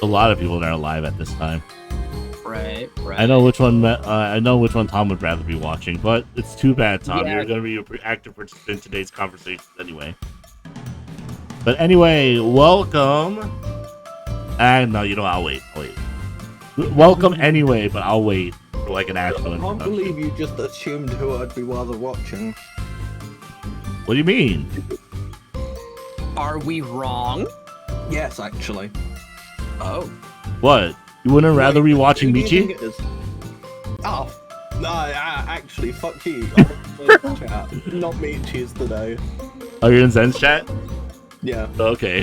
a lot of people that are alive at this time. Right. I know which one. I know which one Tom would rather be watching, but it's too bad, Tom. Yeah. You're going to be an active participant in today's conversation anyway. But anyway, welcome. And no, you know, I'll wait. Welcome anyway, but I'll wait for like an actual I can't believe you just assumed who I'd be rather watching. What do you mean? Are we wrong? Yes, actually. Oh. What? You wouldn't rather be watching Who do you Michi? think it is? Oh, no, actually, fuck you. I'm chat. Not Michi's today. Oh, you're in Zen's chat? Yeah. Okay.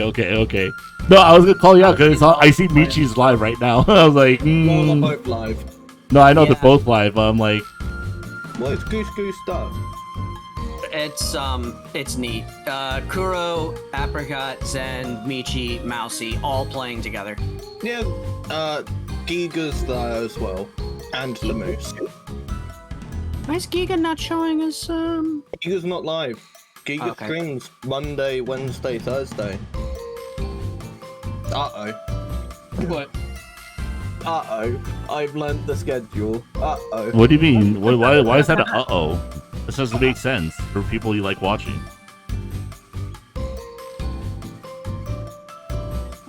No, I was gonna call you out because I see Michi's live right now. I was like, No, they're both live. No, I know Yeah. they're both live, but I'm like, Well, it's Goose Duck. It's neat. Kuro, Apricot, Zen, Michi, Mousy, all playing together. Yeah, Giga's there as well. And the Moose. Why is Giga not showing us, Giga's not live. Giga Okay. streams Monday, Wednesday, Thursday. Uh-oh. What? Uh-oh. I've learned the schedule. Uh-oh. what do you mean? Why is that an uh-oh? This doesn't make sense for people you like watching.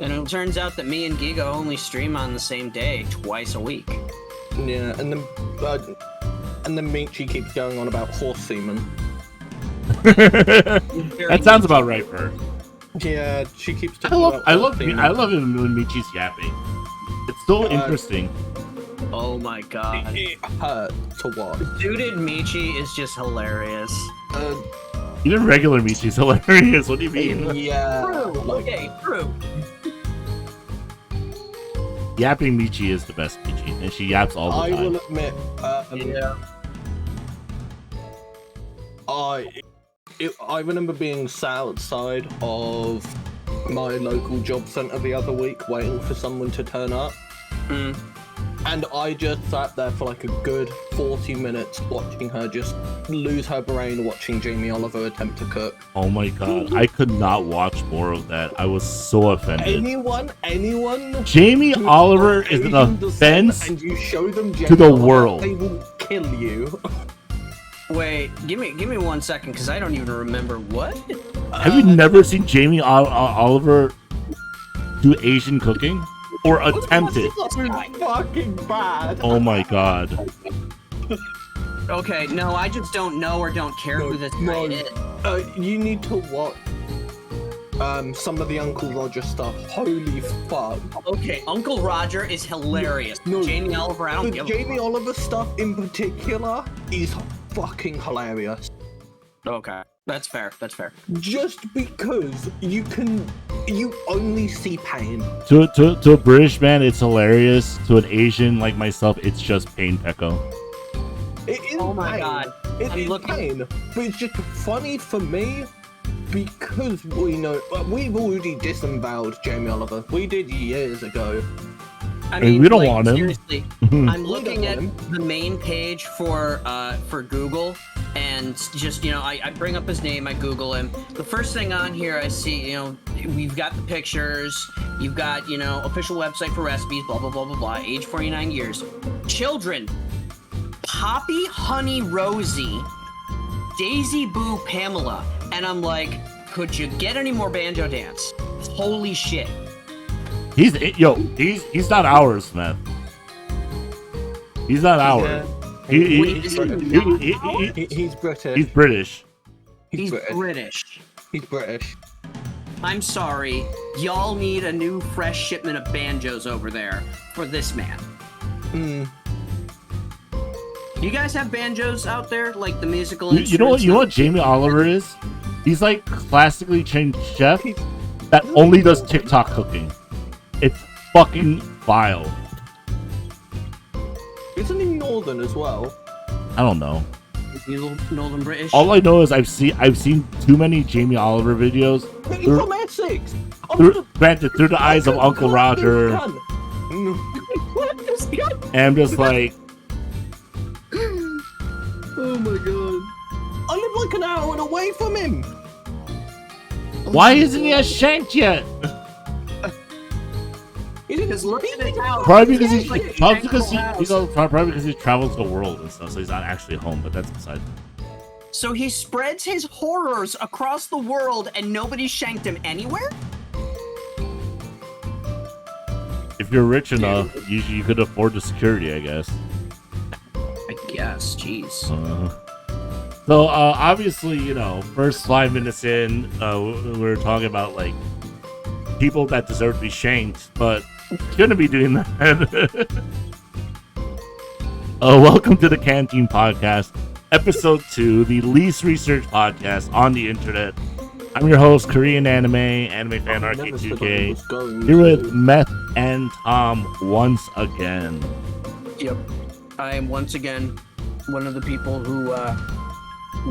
And it turns out that me and Giga only stream on the same day twice a week. Yeah, and then Michi keeps going on about horse semen. That sounds about right for her. Yeah, she keeps I talking love about it horse semen. when Michi's yapping. It's so interesting. Oh my god. It hurt to watch. Suited Michi is just hilarious. Even regular Michi's hilarious. What do you mean? Yeah. Like, Okay, true. Yapping Michi is the best Michi, and she yaps all the I time. will admit, Yeah. I remember being sat outside of my local job centre the other week waiting for someone to turn up. Mm. And I just sat there for like a good 40 minutes watching her just lose her brain watching Jamie Oliver attempt to cook. Oh my god, I could not watch more of that. I was so offended. Anyone Jamie who Oliver is is an Asian descent offense and you show them to Jamie the Oliver, world. they will kill you. Wait, give me 1 second, because I don't even remember what. Have you never seen Jamie Oliver do Asian cooking? Or attempt it? So fucking bad. Oh my god. Okay, no, I just don't know or don't care who this guy is. You need to watch some of the Uncle Roger stuff. Holy fuck. Okay, Uncle Roger is hilarious. No, Jamie Oliver, I don't The give a Jamie Oliver stuff in particular is fucking hilarious. Okay, that's fair. Just because you only see pain. To a British man, it's hilarious. To an Asian like myself, it's just pain, Pecco. It is Oh my pain. god. It I'm is looking- pain. But it's just funny for me because we know we've already disemboweled Jamie Oliver. We did years ago. I mean, we don't want him. Seriously, I'm We looking don't at want him. the main page for Google, and just, you know, I bring up his name, I Google him. The first thing on here I see, you know, we've got the pictures, you've got, you know, official website for recipes, blah, blah, blah, blah, blah, age 49 years. Children, Poppy Honey Rosie, Daisy Boo Pamela, and I'm like, could you get any more banjo dance? Holy shit. He's not ours, man. He's not ours. Wait, is he not He's British. He's British. He's British. He's British. I'm sorry. Y'all need a new fresh shipment of banjos over there for this man. You guys have banjos out there, like the musical instruments? You know what Jamie Oliver is? He's like classically trained chef that only does TikTok cooking. It's fucking vile. Isn't he Northern as well? I don't know. Is he Northern British? All I know is I've seen too many Jamie Oliver videos. But he's from Essex. Granted, through the eyes of Uncle Roger, and I'm just like, Oh my god. I live like an hour away from him. why isn't he shanked yet? Because look at his house. Probably because It's like a probably because he travels the world and stuff, so he's not actually home. But that's beside. So he spreads his horrors across the world, and nobody shanked him anywhere. If you're rich enough, you could afford the security, I guess. I guess. Jeez. So obviously, first 5 minutes in, we were talking about like people that deserve to be shanked, but shouldn't be doing that. Welcome to the Canteen Podcast, Episode 2, the least researched podcast on the internet. I'm your host, KRanime, Anime Fan RK2K, here with Meth and Tom once again. Yep. I am once again one of the people who,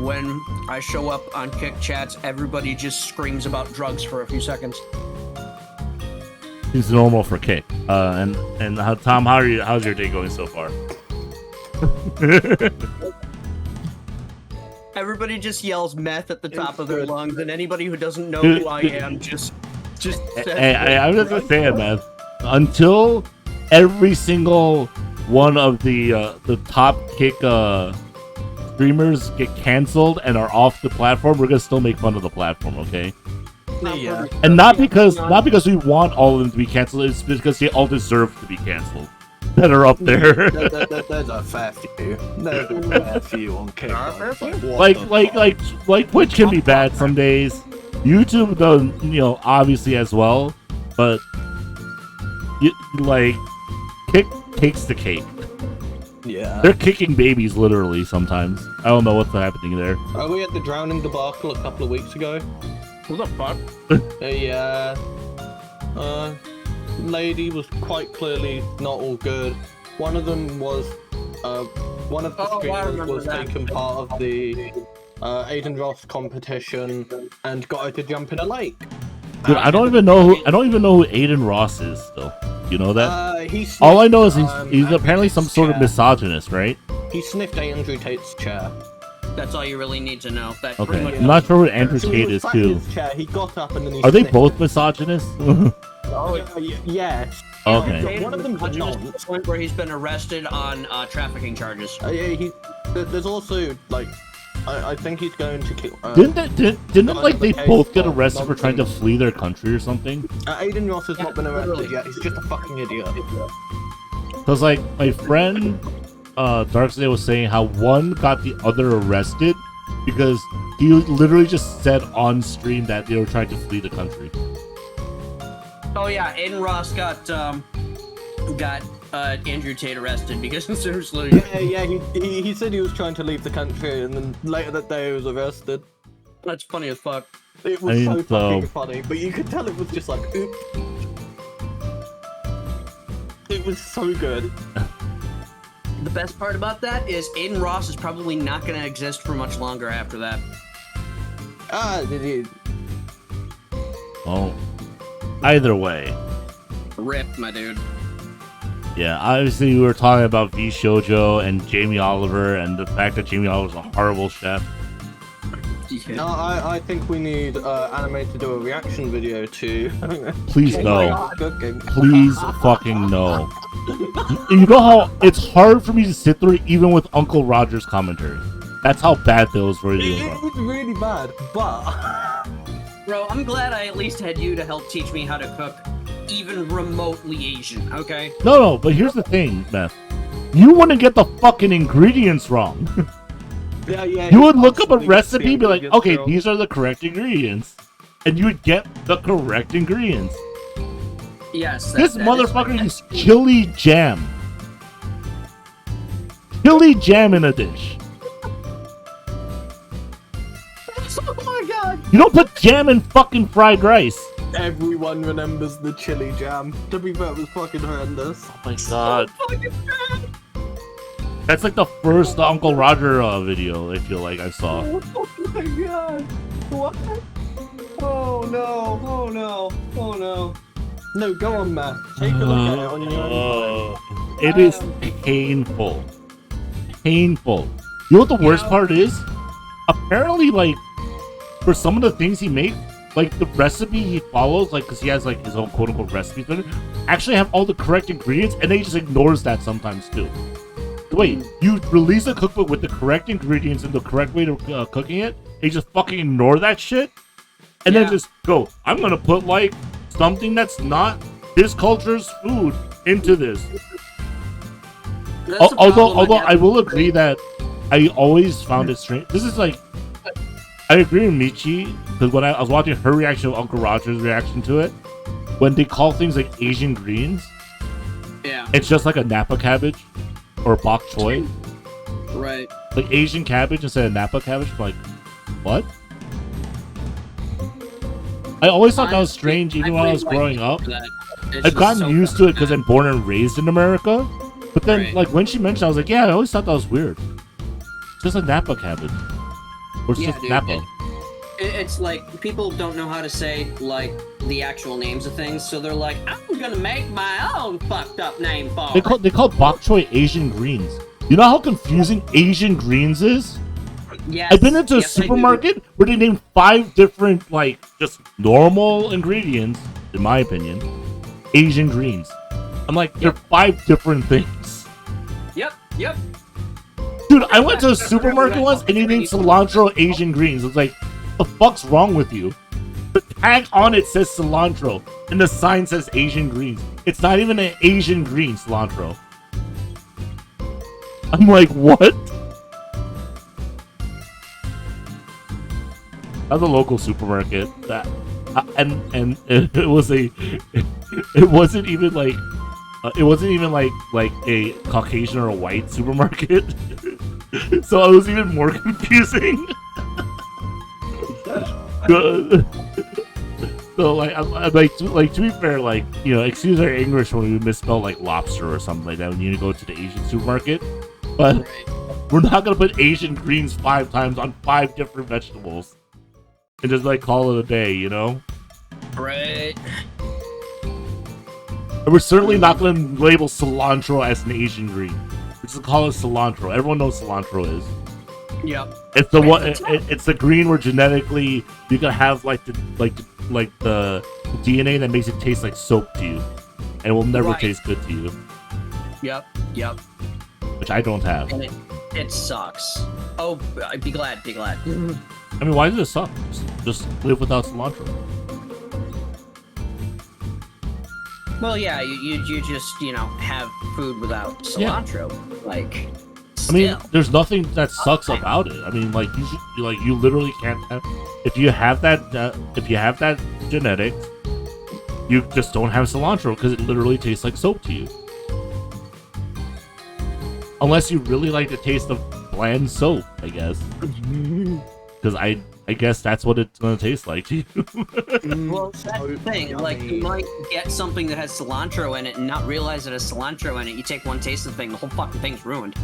when I show up on Kick Chats, everybody just screams about drugs for a few seconds. It's normal for Kick. And Tom, how's your day going so far? Everybody just yells meth at the top of their lungs, and anybody who doesn't know who I am just says, hey, I'm just gonna say it, man. Until every single one of the top Kick streamers get canceled and are off the platform, we're gonna still make fun of the platform, okay? Yeah. And not because we want all of them to be canceled, it's because they all deserve to be canceled. That are up there. There's a fair few. There's a fair few on Kick. Like Twitch can be bad some days. YouTube though, obviously as well. But Kick takes the cake. Yeah. They're kicking babies literally sometimes. I don't know what's happening there. We had the drowning debacle a couple of weeks ago. "What the fuck?" Yeah. Lady was quite clearly not all good. One of them was, one of the streamers was taking part of the Aiden Ross competition and got her to jump in a lake. Dude, I don't even know who Aiden Ross is still. You know that? All I know is he's apparently some sort of misogynist, right? He sniffed Andrew Tate's chair. That's all you really need to know. That Okay, I'm not sure what Andrew Tate is too. Chair, he got up and then he Are they sniffed both it. misogynists? Yes. Okay. One of them's a to the point where he's been arrested on trafficking charges. Yeah, there's also like, I think he's going to kill. Didn't they both get arrested for trying to flee their country or something? Aiden Ross has not been arrested yet. He's just a fucking idiot. Because like my friend Darkseid was saying how one got the other arrested because he literally just said on stream that they were trying to flee the country. Oh yeah, Aiden Ross got Andrew Tate arrested because seriously. Yeah, he said he was trying to leave the country, and then later that day he was arrested. That's funny as fuck. It was so fucking funny, but you could tell it was just like, oop. It was so good. The best part about that is Aiden Ross is probably not going to exist for much longer after that. Well, either way. Rip, my dude. Yeah, obviously we were talking about V Shoujo and Jamie Oliver and the fact that Jamie Oliver's a horrible chef. Yeah. No, I think we need Anime to do a reaction video to. Please no. Cooking. Please fucking no. You know how it's hard for me to sit through it even with Uncle Roger's commentary. That's how bad those videos It are. was really bad, but Bro, I'm glad I at least had you to help teach me how to cook even remotely Asian, okay? No, but here's the thing, Meth. You wouldn't get the fucking ingredients wrong. yeah. You would look up a recipe, be like, okay, these are the correct ingredients. And you would get the correct ingredients. Yes. This motherfucker uses chili jam. Chili jam in a dish. Oh my god! You don't put jam in fucking fried rice. Everyone remembers the chili jam. To be fair, it was fucking horrendous. Oh my god. That's like the first Uncle Roger video I feel like I saw. Oh my god! What? Oh no! Oh no! Oh no! No, go on, Matt. Take a look at it on your own time. It is painful. Painful. You know what the worst part is? Apparently, like, for some of the things he makes, like the recipe he follows, like because he has like his own quote unquote recipes, but actually have all the correct ingredients, and then he just ignores that sometimes too. Wait, you release a cookbook with the correct ingredients and the correct way of cooking it, and you just fucking ignore that shit, and then just go, I'm gonna put like something that's not this culture's food into this. Although I will agree that I always found it strange. This is like, I agree with Michi, because when I was watching her reaction to Uncle Roger's reaction to it, when they call things like Asian greens, it's just like a Napa cabbage or bok choy. Right. Like Asian cabbage instead of Napa cabbage. I'm like, what? I always thought that was strange, even when I was growing up. I've gotten used to it because I'm born and raised in America. But then, like, when she mentioned it, I was like, yeah, I always thought that was weird. It's just a Napa cabbage. Or it's just dude, Napa. It's like, people don't know how to say, like, the actual names of things, so they're like, I'm gonna make my own fucked up name for it. They call bok choy Asian greens. You know how confusing Asian greens is? Yes. I've been into a supermarket where they named 5 different, like, just normal ingredients, in my opinion, Asian greens. I'm like, they're 5 different things. Yep. Dude, I went to a supermarket once and they named cilantro Asian greens. It's like, what the fuck's wrong with you? The tag on it says cilantro and the sign says Asian greens. It's not even an Asian green cilantro. I'm like, what? That's a local supermarket that, and it was a, it wasn't even like a Caucasian or a white supermarket, so it was even more confusing. So I'm like to be fair, like, you know, excuse our English when we misspell like lobster or something like that when you go to the Asian supermarket, but we're not gonna put Asian greens 5 times on 5 different vegetables and just like call it a day, you know? Right. And we're certainly not going to label cilantro as an Asian green. We're just going to call it cilantro. Everyone knows cilantro is. Yep. It's the one. It's the green where genetically you can have like the DNA that makes it taste like soap to you, and it will never taste good to you. Yep. Which I don't have. And it sucks. Oh, be glad. I mean, why does it suck? Just live without cilantro. Well, yeah, you just, you know, have food without cilantro. Like, I mean, there's nothing that sucks about it. I mean, like you literally can't have, if you have that genetics, you just don't have cilantro because it literally tastes like soap to you. Unless you really like the taste of bland soap, I guess. Because I guess that's what it's gonna taste like to you. Well, that's the thing. Like, you might get something that has cilantro in it and not realize it has cilantro in it. You take one taste of the thing, the whole fucking thing's ruined.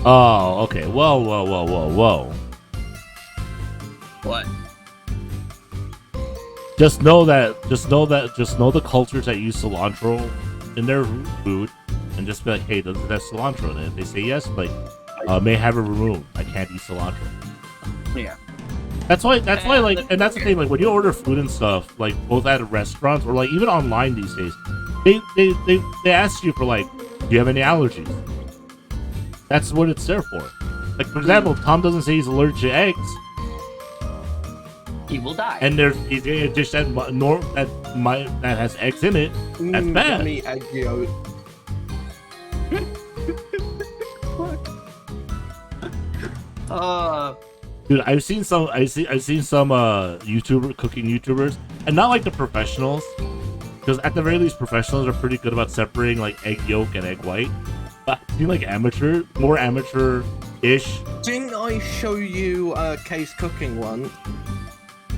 Oh, okay. Whoa. What? Just know the cultures that use cilantro in their food, and just be like, hey, does it have cilantro in it? If they say yes, like, may have it removed. I can't eat cilantro. Yeah. That's why, like, and that's the thing, like, when you order food and stuff, like, both at restaurants or, like, even online these days, they ask you for, like, do you have any allergies? That's what it's there for. Like, for example, if Tom doesn't say he's allergic to eggs, he will die. and he's a dish that has eggs in it, that's bad. Yummy egg yolk. Dude, I've seen some cooking YouTubers, and not like the professionals, because at the very least professionals are pretty good about separating like egg yolk and egg white. But I've seen like more amateur-ish. Didn't I show you Case cooking one?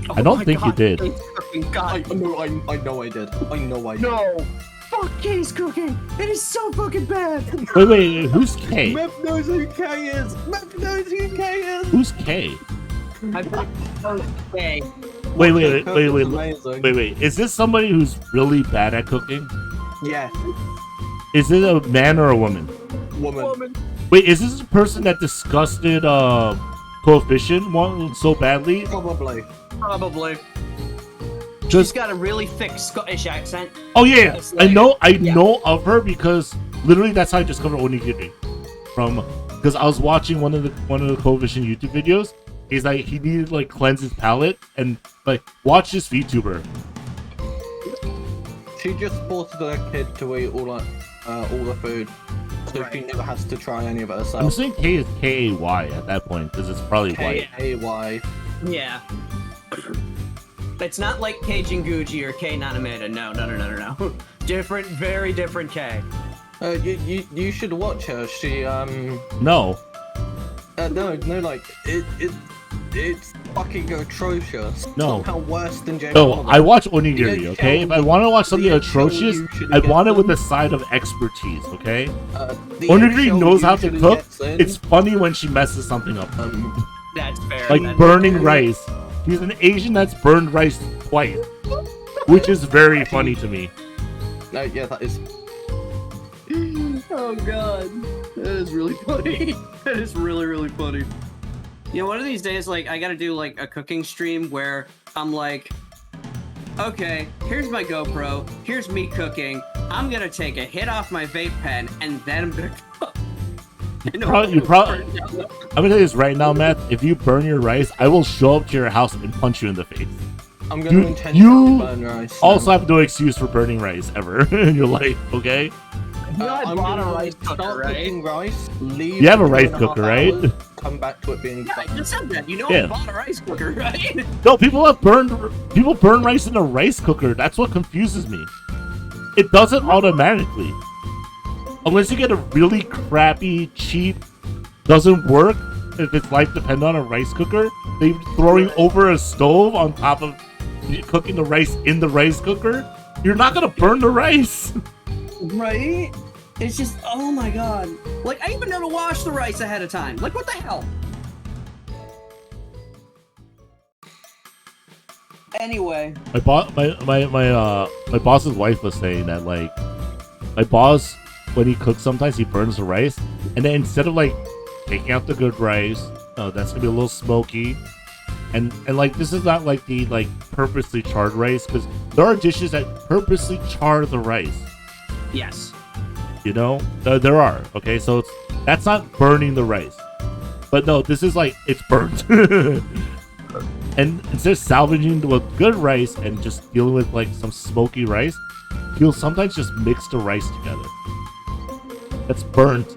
I don't think you did. I know I did. No! Fuck K's cooking! It is so fucking bad! Wait, who's K? Meth knows who K is! Meth knows who K is! Who's K? I thought K. Wait. Is this somebody who's really bad at cooking? Yeah. Is it a man or a woman? Woman. Wait, is this a person that disgusted coefficient one so badly. Probably. She's got a really thick Scottish accent. Oh yeah, It's I like- know of her because literally that's how I discovered onigiri. Because I was watching one of the coefficient YouTube videos. He's like he needed to like cleanse his palate and like watch this VTuber. She just forced her kid to eat all the food, so she never has to try any of it herself. I'm saying K is K-A-Y at that point because it's probably white. K-A-Y. Yeah. It's not like K Jinguji or K Nanameda. No. Different, very different K. You should watch her. She No. No, like it's fucking atrocious. No. Somehow worse than James. No, I watch onigiri, The okay? If I want to watch something atrocious, I want it with a side of expertise, okay? Onigiri knows how to cook. It's funny when she messes something up. That's fair. Like that's burning fair. rice. She's an Asian that's burned rice twice, which is very funny to me. No, yeah, that is. Oh god, that is really funny. That is really, really funny. You know, one of these days, like, I gotta do, like, a cooking stream where I'm like, okay, here's my GoPro, here's me cooking, I'm gonna take a hit off my vape pen, and then I'm gonna cook. I'm gonna tell you this right now, Matt. If you burn your rice, I will show up to your house and punch you in the face. I'm gonna intentionally burn rice. Also have no excuse for burning rice ever in your life, okay? I'm bought a gonna rice cooker, start right? cooking rice. Leave. You have a for rice 2.5 cooker, right? hours, come back to it being. Yeah, I just said that. You know, Yeah. I bought a rice cooker, right? No, people burn rice in a rice cooker. That's what confuses me. It does it automatically. Unless you get a really crappy, cheap, doesn't work, if its life depends on a rice cooker, they throwing over a stove on top of cooking the rice in the rice cooker, you're not gonna burn the rice. Right? It's just, oh my god. Like, I even know to wash the rice ahead of time. Like, what the hell? Anyway. My boss's wife was saying that, like, my boss, when he cooks, sometimes he burns the rice, and then instead of like taking out the good rice, that's gonna be a little smoky, and like this is not like the like purposely charred rice, because there are dishes that purposely char the rice. Yes. You know, there are. Okay, so that's not burning the rice, but no, this is like it's burnt. And instead of salvaging the good rice and just dealing with like some smoky rice, he'll sometimes just mix the rice together. That's burnt,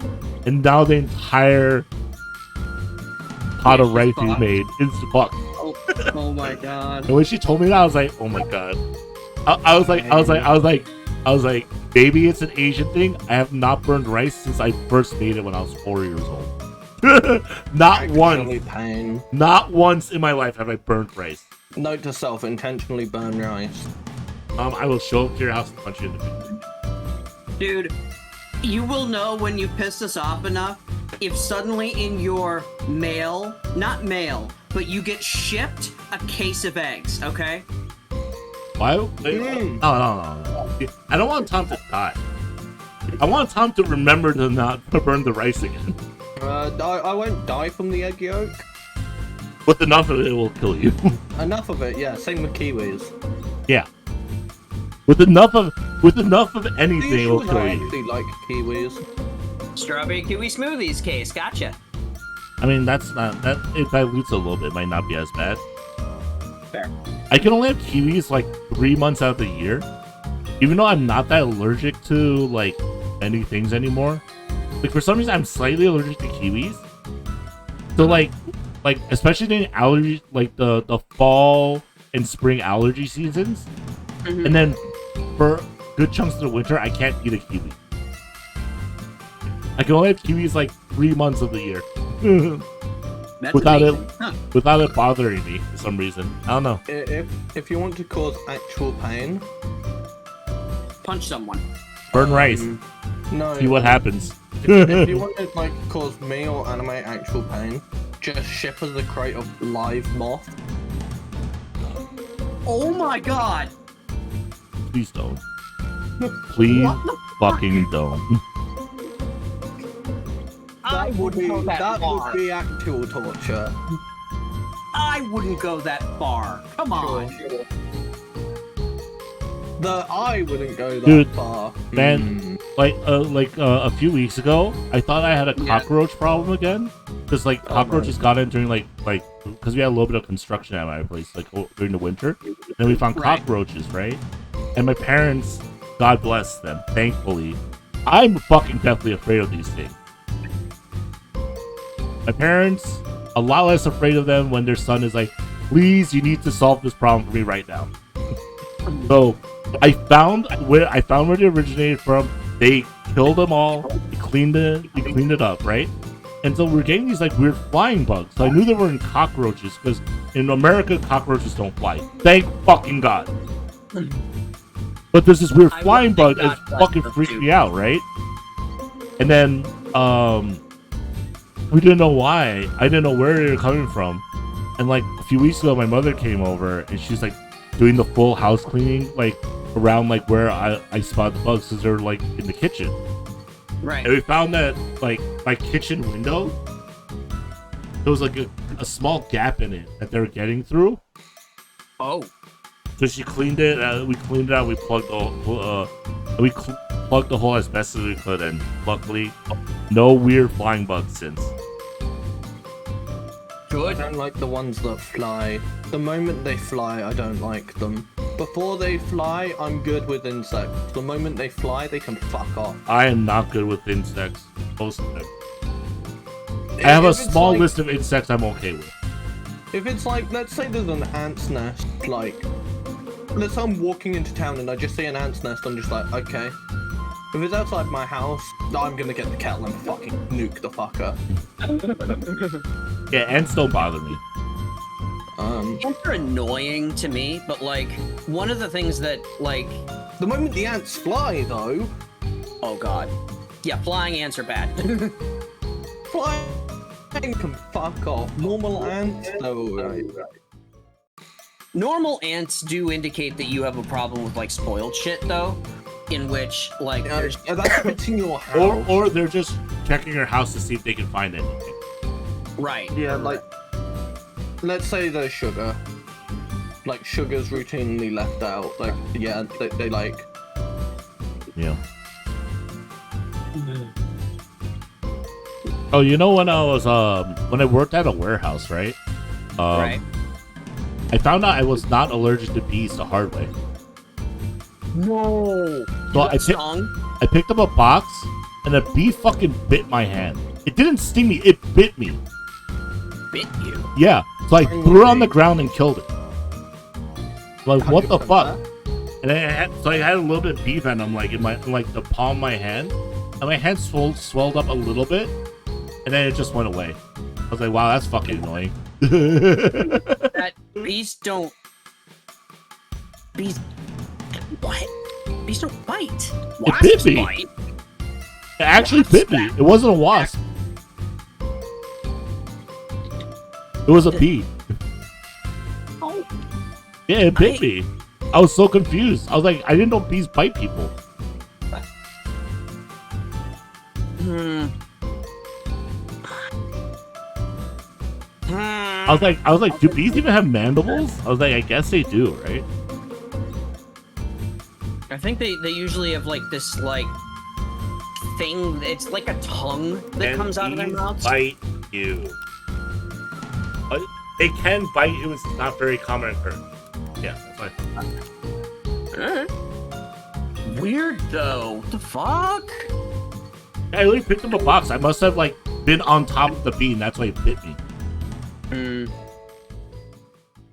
and now the entire pot of rice he made is fucked. Oh my god. And when she told me that, I was like, oh my god. I was like, maybe it's an Asian thing. I have not burned rice since I first made it when I was 4 years old. Not once. Pain. Not once in my life have I burnt rice. Note to self: intentionally burn rice. I will show up to your house and punch you in the face. Dude, you will know when you piss us off enough if suddenly in your mail, not mail, but you get shipped a case of eggs, okay? Why? No. I don't want Tom to die. I want Tom to remember to not burn the rice again. I won't die from the egg yolk. But enough of it will kill you. Enough of it, yeah. Same with kiwis. Yeah. With enough of anything, it will I kill you. actually like kiwis. Strawberry kiwi smoothies case, gotcha. I mean, that's not that. It dilutes a little bit. It might not be as bad. Fair. I can only have kiwis like 3 months out of the year, even though I'm not that allergic to like any things anymore. Like for some reason, I'm slightly allergic to kiwis. So like especially during allergy, like the fall and spring allergy seasons, and then for good chunks of the winter, I can't eat a kiwi. I can only have kiwis like 3 months of the year. Without it bothering me for some reason. I don't know. If you want to cause actual pain, punch someone. Burn rice. No. See what happens. If you want to like cause me or anime actual pain, just ship us a crate of live moth. Oh my god! Please don't. Please fucking don't. I wouldn't go that far. would be actual torture. I wouldn't go that far. Come on. Sure. I wouldn't go that Dude, far. Man, like a few weeks ago, I thought I had a cockroach problem again. Because like cockroaches got in during like because we had a little bit of construction at my place like during the winter, and we found cockroaches, right? And my parents, God bless them, thankfully, I'm fucking deathly afraid of these things. My parents, a lot less afraid of them when their son is like, please, you need to solve this problem for me right now. So I found where they originated from. They killed them all. We cleaned it up, right? And so we're getting these like weird flying bugs. So I knew they were in cockroaches because in America cockroaches don't fly. Thank fucking God. But there's this weird flying bug that fucking freaked me out, right? And then we didn't know why. I didn't know where they were coming from. And like a few weeks ago, my mother came over and she's like doing the full house cleaning, like around like where I spotted the bugs because they're like in the kitchen. Right. And we found that like my kitchen window, there was like a small gap in it that they were getting through. Oh. So she cleaned it. We cleaned it out. We plugged plugged the hole as best as we could, and luckily, no weird flying bugs since. Good. I don't like the ones that fly. The moment they fly, I don't like them. Before they fly, I'm good with insects. The moment they fly, they can fuck off. I am not good with insects. Most of them. I have a small list of insects I'm okay with. If it's like, let's say there's an ant's nest, like, let's say I'm walking into town and I just see an ant's nest, I'm just like, okay. If it's outside my house, I'm gonna get the kettle and fucking nuke the fucker. Yeah, ants don't bother me. Ants are annoying to me, but like, one of the things that, like... The moment the ants fly, though... Oh god. Yeah, flying ants are bad. Flying can fuck off. Normal ants, though, right? Normal ants do indicate that you have a problem with, like, spoiled shit, though. In which, like, there's... That's if it's in your house. Or they're just checking your house to see if they can find anything. Right. Yeah, like... Let's say there's sugar. Like, sugar's routinely left out. Like, yeah, they like... Yeah. Oh, you know when I was, when I worked at a warehouse, right? Right. I found out I was not allergic to bees the hard way. No. So I picked up a box, and a bee fucking bit my hand. It didn't sting me, it bit me. Bit you? Yeah. So I threw it on the ground and killed it. Like, what the fuck? And I had a little bit of bee venom, like in the palm of my hand, and my hand swelled up a little bit, and then it just went away. I was like, wow, that's fucking annoying. That bees don't. Bees. What? Bees don't bite. It bit me. Bite. It actually bit me. It wasn't a wasp. It was a bee. Oh. Yeah, it bit me. I was so confused. I was like, I didn't know bees bite people. I was like, do bees even have mandibles? I was like, I guess they do, right? I think they usually have like this like thing. It's like a tongue that comes out of their mouths. Bite you. They can bite. It was not very common occurrence. Yeah, that's fine. Weird though. What the fuck? I literally picked up a box. I must have like been on top of the bee, and that's why it bit me.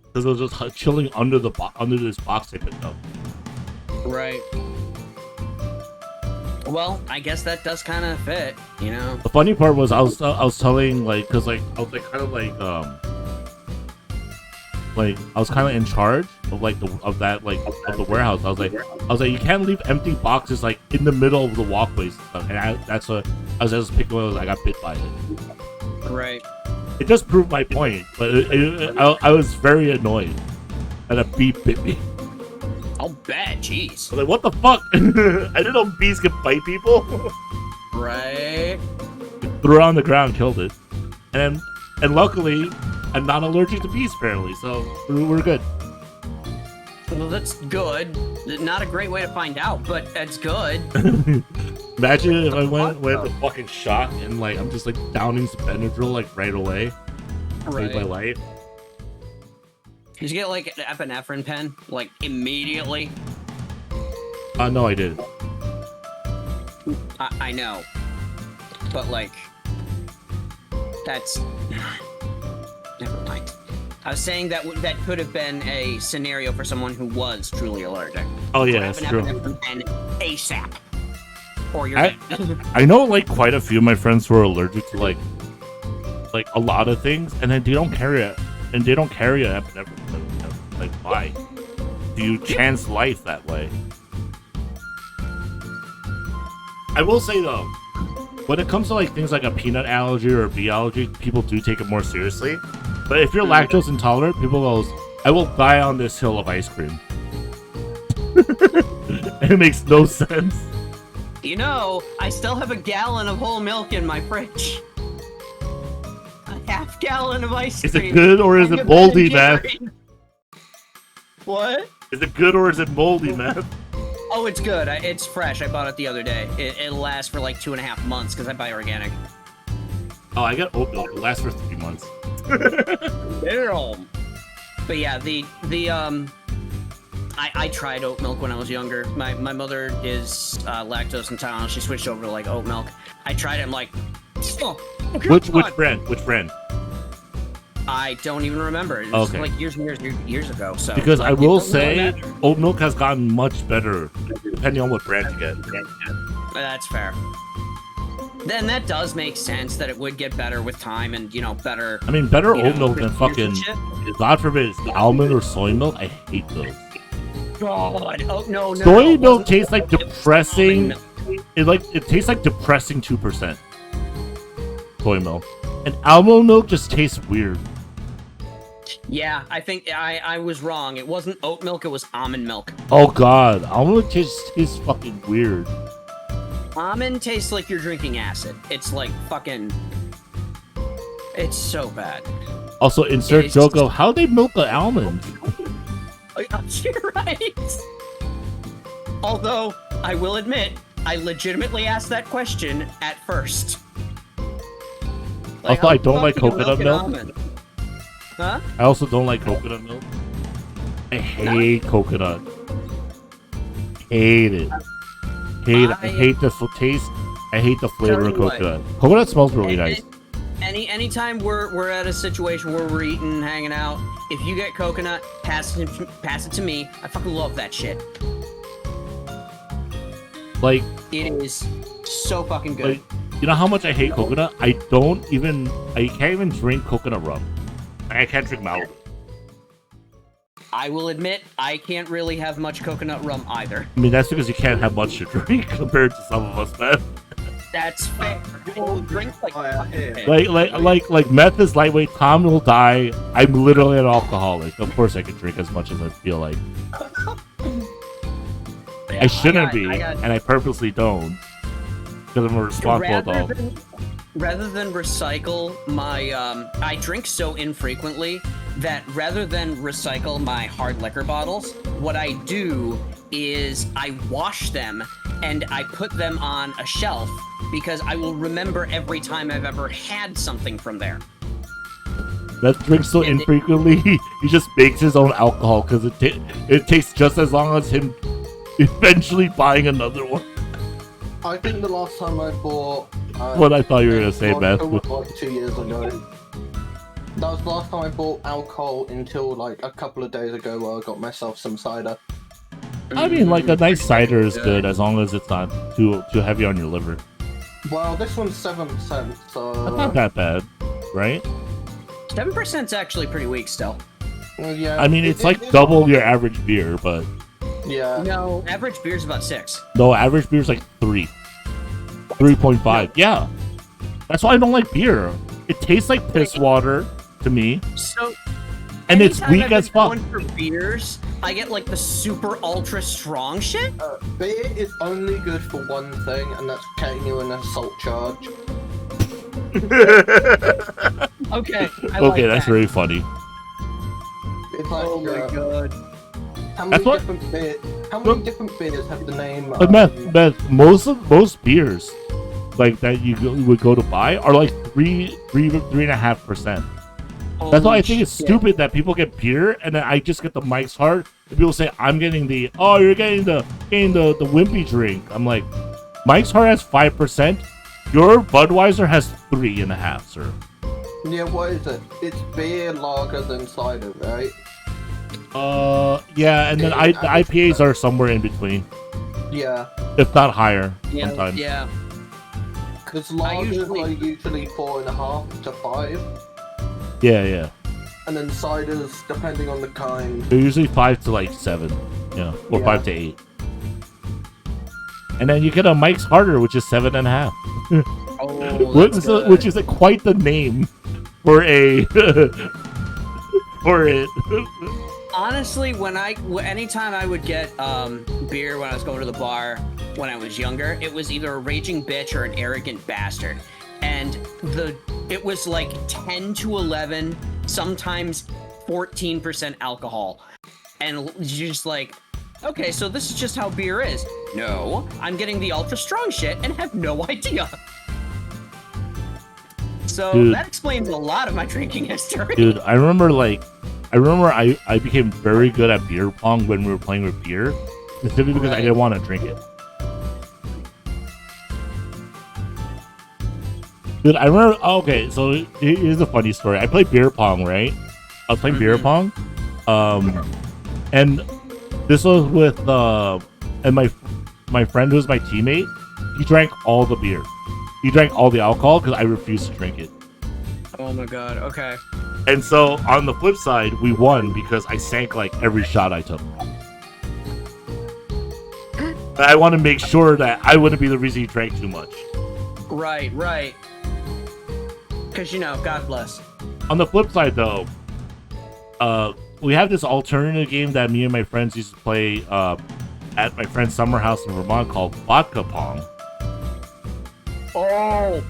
Because it was just chilling under this box I picked up. Right. Well, I guess that does kind of fit, you know. The funny part was I was telling like, cause like I was like kind of like I was kind of in charge of like the warehouse. I was like you can't leave empty boxes like in the middle of the walkways and stuff. And that's what I was just picking one. I got bit by it. Right. It just proved my point, but I was very annoyed that a bee bit me. I'll bet. Jeez. I was like, what the fuck? I didn't know bees can bite people. Right. threw it on the ground, killed it, and luckily I'm not allergic to bees apparently, so we're good. Well, that's good. Not a great way to find out, but that's good. Imagine if I went with a fucking shock and like I'm just like downing some Benadryl like right away. Save my life. Did you get like an epinephrine pen like immediately? No, I didn't. I know, but like that's never mind. I was saying that that could have been a scenario for someone who was truly allergic. Oh yeah, that's true. And ASAP. Or you're I know like quite a few of my friends who are allergic to like a lot of things, and then they don't carry it, and they don't carry an epinephrine. Like why? Do you chance life that way? I will say though, when it comes to like things like a peanut allergy or a bee allergy, people do take it more seriously. But if you're lactose intolerant, people goes, I will die on this hill of ice cream. It makes no sense. You know, I still have a gallon of whole milk in my fridge. A half gallon of ice cream. Is it good or is it moldy, man? What? Is it good or is it moldy, man? Oh, it's good. It's fresh. I bought it the other day. It'll last for like 2.5 months because I buy organic. Oh, I got oat milk. It lasts for 3 months. Damn. But yeah, I tried oat milk when I was younger. My mother is lactose intolerant. She switched over to like oat milk. I tried it. I'm like, oh, which brand? Which brand? I don't even remember. It was okay. like years and years ago. So because like, I will say, oat milk has gotten much better depending on what brand you get. That's fair. Then that does make sense that it would get better with time and, better. I mean, better oat milk than fucking, God forbid, it's almond or soy milk. I hate those. God. Oh, no. Soy milk tastes like depressing. It tastes like depressing 2%. Soy milk. And almond milk just tastes weird. Yeah, I think I was wrong. It wasn't oat milk, it was almond milk. Oh, God. Almond milk tastes fucking weird. Almond tastes like you're drinking acid. It's like fucking... It's so bad. Also, insert joke of how they milk an almond. You're right. Although, I will admit, I legitimately asked that question at first. Also, I don't like coconut milk. Huh? I also don't like coconut milk. I hate coconut. Hate it. I hate the taste. I hate the flavor of coconut. Coconut smells really nice. Anytime we're at a situation where we're eating, hanging out, if you get coconut, pass it to me. I fucking love that shit. Like, it is so fucking good. Like, you know how much I hate coconut? I can't even drink coconut rum. I can't drink Malibu. I will admit, I can't really have much coconut rum either. I mean, that's because you can't have much to drink compared to some of us, man. That's fair. Drink like meth is lightweight. Tom will die. I'm literally an alcoholic. Of course, I can drink as much as I feel like. I shouldn't be, and I purposely don't, because I'm a responsible adult. Rather than recycle my, I drink so infrequently that rather than recycle my hard liquor bottles, what I do is I wash them and I put them on a shelf because I will remember every time I've ever had something from there. That drinks so infrequently, he just makes his own alcohol because it takes just as long as him eventually buying another one. I think the last time I bought... what I thought you were going to say, Beth. Like 2 years ago. That was the last time I bought alcohol until like a couple of days ago where I got myself some cider. I mean, like a nice cider is good as long as it's not too heavy on your liver. Well, this one's 7%, so... That's not that bad, right? 7%'s actually pretty weak still. Well, yeah. I mean, it's like double your average beer, but... Yeah. No, average beer's about 6. No, average beer's like 3. 3.5. Yeah. That's why I don't like beer. It tastes like piss water to me. So... And it's weak as fuck. For beers, I get like the super ultra strong shit. Beer is only good for one thing, and that's getting you an assault charge. Okay. Okay, that's very funny. It's like, Oh my god. how That's many what- different beers? How many different beers have the name? But Meth, most beers like that you would go to buy are like 3.5%. That's why I think it's stupid that people get beer and then I just get the Mike's Hard and people say I'm getting you're getting the wimpy drink. I'm like, Mike's Hard has 5%. Your Budweiser has 3.5%, sir. Yeah, what is it? It's beer, lager, then cider, right? Yeah, and then the IPAs are somewhere in between, Yeah, if not higher sometimes. Yeah. because lagers are usually 4.5 to 5, Yeah. and then ciders, depending on the kind. They're usually 5 to like 7, or 5 to 8. And then you get a Mike's Harder, which is 7.5. Which is quite the name for a for it. Honestly, anytime I would get beer when I was going to the bar when I was younger, it was either a raging bitch or an arrogant bastard. And it was like 10 to 11, sometimes 14% alcohol. And you're just like, okay, so this is just how beer is. No, I'm getting the ultra strong shit and have no idea. So Dude. that explains a lot of my drinking history. Dude, I remember I became very good at beer pong when we were playing with beer, specifically because I didn't want to drink it. Dude, I remember. Okay, so here's a funny story. I played beer pong, right? I was playing beer pong, and this was with and my friend who was my teammate. He drank all the beer. He drank all the alcohol because I refused to drink it. Oh my god. Okay. And so on the flip side, we won because I sank like every shot I took. I want to make sure that I wouldn't be the reason he drank too much. Right. Because, God bless. On the flip side, though, we have this alternative game that me and my friends used to play at my friend's summer house in Vermont called Vodka Pong. Oh!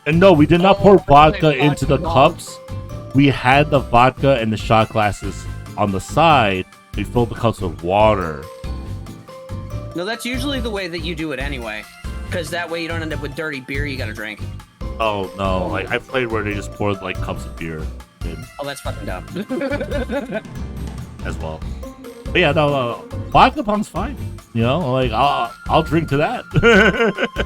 And no, we did not pour vodka into the cups. We had the vodka and the shot glasses on the side. We filled the cups with water. No, that's usually the way that you do it anyway. Because that way you don't end up with dirty beer you gotta drink. Oh, no. Like, I played where they just poured, like, cups of beer in Oh, that's fucking dumb. as well. But yeah, no, vodka pong's fine. Like, I'll drink to that.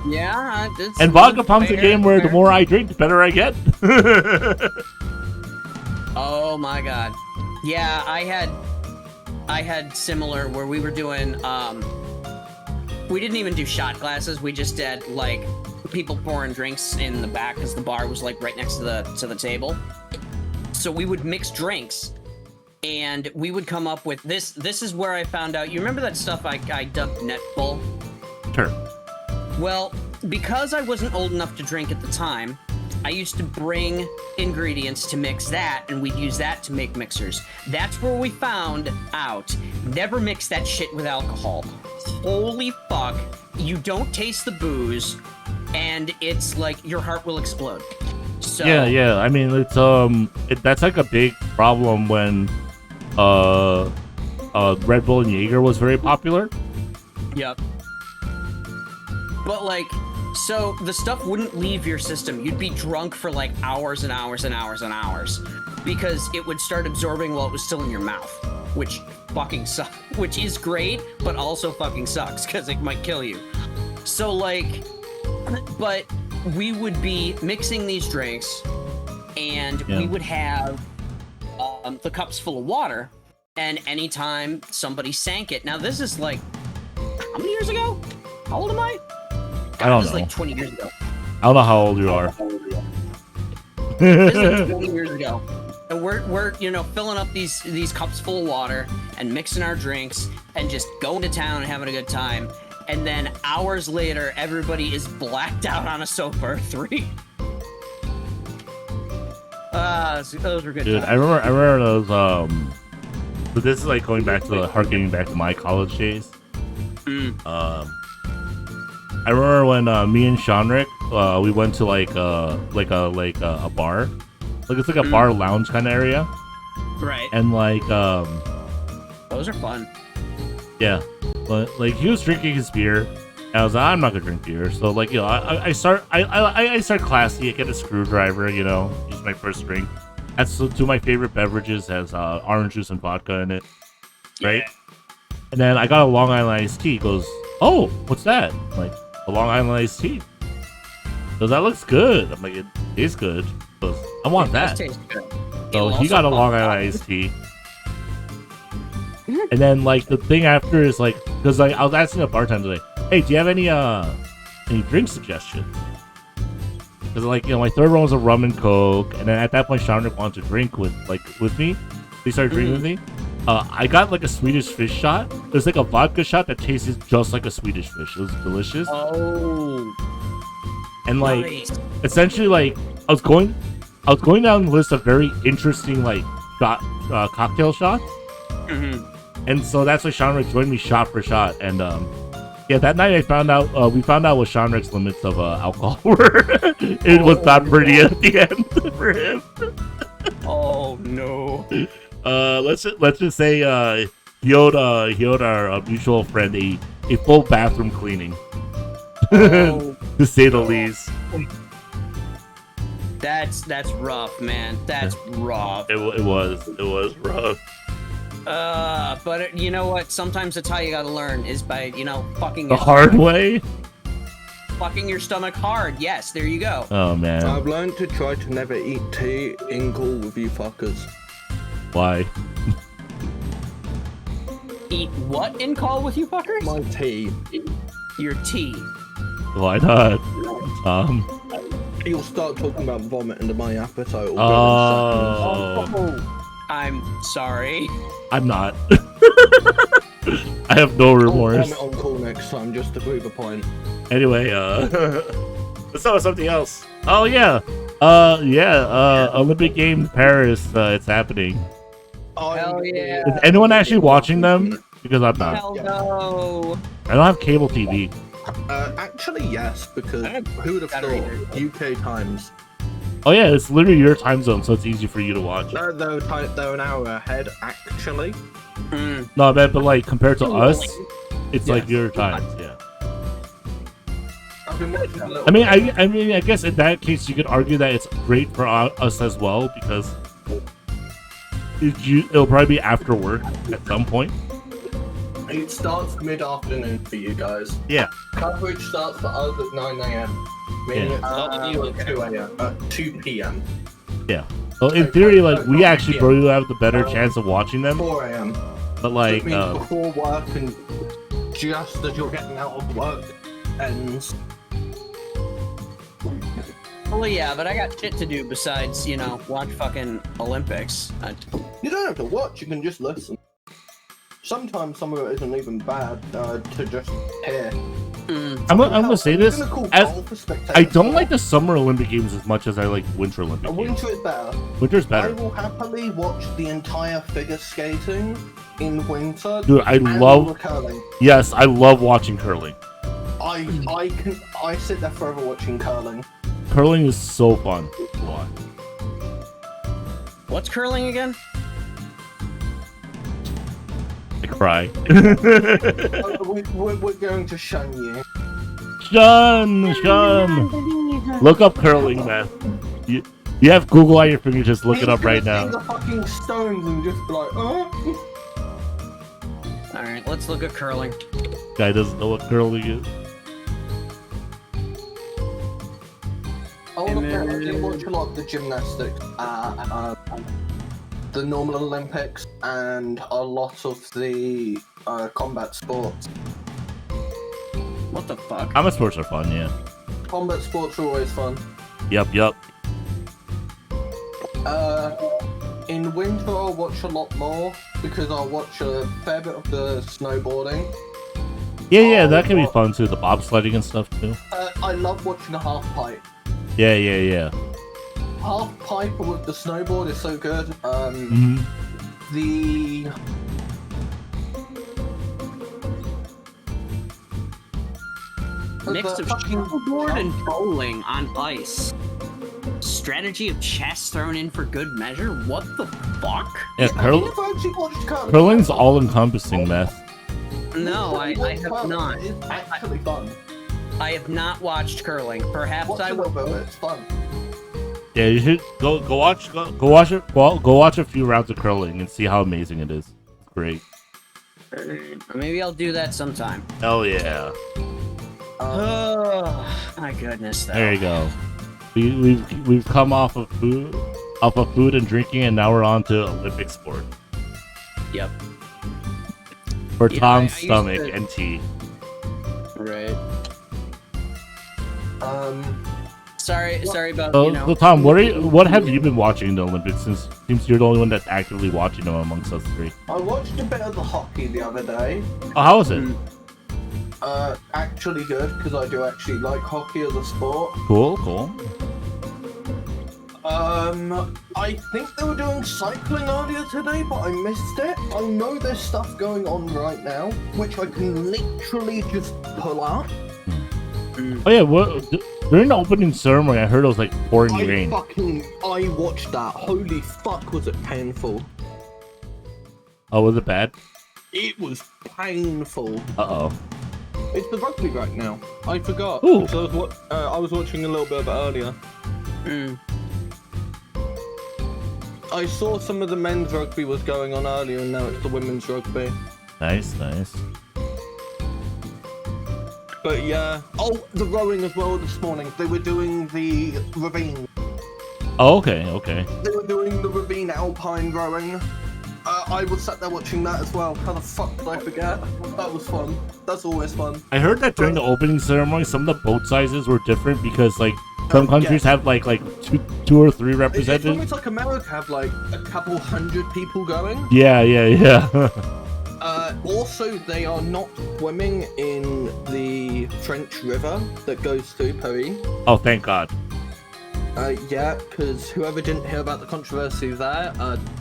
Yeah, it's And vodka pong's a game where the more I drink, the better I get. Oh my god. Yeah, I had similar where we were doing we didn't even do shot glasses. We just did like people pouring drinks in the back because the bar was like right next to the table. So we would mix drinks and we would come up with this. This is where I found out. You remember that stuff I dubbed Netbull? Sure. Well, because I wasn't old enough to drink at the time, I used to bring ingredients to mix that, and we'd use that to make mixers. That's where we found out, never mix that shit with alcohol. Holy fuck, you don't taste the booze, and it's like your heart will explode. So Yeah. I mean, it's that's like a big problem when Red Bull and Jaeger was very popular. Yep. But like, so the stuff wouldn't leave your system. You'd be drunk for like hours and hours and hours and hours because it would start absorbing while it was still in your mouth, which fucking sucks. Which is great, but also fucking sucks because it might kill you. So like, but we would be mixing these drinks, and we would have the cups full of water. And anytime somebody sank it, now this is like, how many years ago? How old am I? I don't This is know. like 20 years ago. I don't know how old you are. This is like 20 years ago. And we're filling up these cups full of water and mixing our drinks and just going to town and having a good time. And then hours later, everybody is blacked out on a sofa or 3. Those were good Dude, times. I remember those. But this is like harkening back to my college days. I I remember when me and Shanrik, we went to like a bar, like it's like a bar lounge kind of area, Right. and like Those are fun. yeah, but like he was drinking his beer, and I was like, I'm not gonna drink beer, so like I start classy. I get a screwdriver, use my first drink. That's two of my favorite beverages, has orange juice and vodka in it, right? Yeah. And then I got a Long Island iced tea. He goes, oh, what's that? I'm like, a Long Island iced tea. So that looks good. I'm like, it tastes good. He goes, I want that. Tastes good. So he got a Long Island iced tea. And then like the thing after is like, because like I was asking the bartender today, hey, do you have any drink suggestions? Because like my third one was a rum and coke, and then at that point Chandra wanted to drink with me. He started drinking with me. I got like a Swedish fish shot. There's like a vodka shot that tastes just like a Swedish fish. It was delicious. Oh. And like Nice. essentially like I was going down the list of very interesting like cocktail shots. And so that's why Shanrik joined me shot for shot. And yeah, that night we found out what Shanrik's limits of alcohol were. It was not pretty at the end for him. Oh no. Let's just say he owed our mutual friend a full bathroom cleaning. Oh. To say the least. That's rough, man. That's rough. It was rough. But you know what? Sometimes that's how you gotta learn, is by, fucking The hard way? fucking your stomach hard. Yes, there you go. Oh man. I've learned to try to never eat tea in call with you fuckers. Why? Eat what in call with you fuckers? My tea. Your tea. Why not? You'll start talking about vomit into my appetite. Oh. I'm sorry. I'm not. I have no remorse. I'll vomit on call next time just to prove a point. Anyway, let's talk about something else. Oh yeah. Olympic Games Paris, it's happening. Hell yeah. Is anyone actually watching them? Because I'm not. Hell no. I don't have cable TV. Actually, yes, because who would have thought UK times? Oh yeah, it's literally your time zone, so it's easy for you to watch. They're an hour ahead, actually. No, man, but like compared to us, it's like your times. Yeah. I've been watching a little I mean, I guess in that case, you could argue that it's great for us as well because it'll probably be after work at some point. It starts mid-afternoon for you guys. Yeah. Coverage starts for us at 9 a.m. Meaning it starts for you at 2 p.m. Yeah. Well, in theory, like we actually probably have the better chance of watching them. 4 a.m. But like, So it means before work and just as you're getting out of work ends. Well, yeah, but I got shit to do besides, watch fucking Olympics. You don't have to watch, you can just listen. Sometimes some of it isn't even bad to just hear. I'm gonna say this. As I don't like the the Summer Olympic Games as much as I like Winter Olympic Games. winter is better. Winter's I better. will happily watch the entire figure skating in winter. Dude, I and love. the curling. Yes, I love watching curling. I sit there forever watching curling. Curling is so fun to watch. What's curling again? I cry. We're going to shun you. Shun. Look up curling, man. You have Google at your fingertips. Look it up right See now. the fucking stones and just be like, oh. All right, let's look at curling. Guy doesn't know what curling is. I watch a lot of the gymnastics, the normal Olympics, and a lot of the combat sports. What the fuck? Combat sports are fun, yeah. Combat sports are always fun. Yup. In winter, I'll watch a lot more because I'll watch a fair bit of the snowboarding. Yeah, that can be fun too. The bobsledding and stuff too. I love watching a half pipe. Yeah. Half pipe with the snowboard is so good. The Mix of shuffleboard and bowling on ice. Strategy of chess thrown in for good measure? What the fuck? Yeah, curling's all-encompassing, Meth. No, I have not. It's actually fun. I have not watched curling. Perhaps I will. It's fun. Yeah, you should go watch a few rounds of curling and see how amazing it is. It's great. Maybe I'll do that sometime. Hell yeah. Oh my goodness, though. There you go. We've come off of food and drinking, and now we're on to Olympic sport. Yep. For Yeah, Tom's I used stomach to- and tea. Right. Sorry about So Tom, what have you been watching in the Olympics since you're the only one that's actively watching them amongst us three? I watched a bit of the hockey the other day. Oh, how was it? Actually good, because I do actually like hockey as a sport. Cool. I think they were doing cycling earlier today, but I missed it. I know there's stuff going on right now, which I can literally just pull up. Oh yeah, during the opening ceremony, I heard it was like pouring rain. I watched that. Holy fuck, was it painful? Oh, was it bad? It was painful. Uh-oh. It's the rugby right now. I forgot. Ooh. So I was watching a little bit of it earlier. I saw some of the men's rugby was going on earlier, and now it's the women's rugby. Nice. But yeah. Oh, the rowing as well this morning. They were doing the ravine. Oh, okay. They were doing the ravine alpine rowing. I was sat there watching that as well. How the fuck did I forget? That was fun. That's always fun. I heard that during the opening ceremony, some of the boat sizes were different because like some countries have like two or three It's representatives. almost like America have like a couple hundred people going. Yeah. Also, they are not swimming in the French River that goes through Paris. Oh, thank God. Yeah, because whoever didn't hear about the controversy there,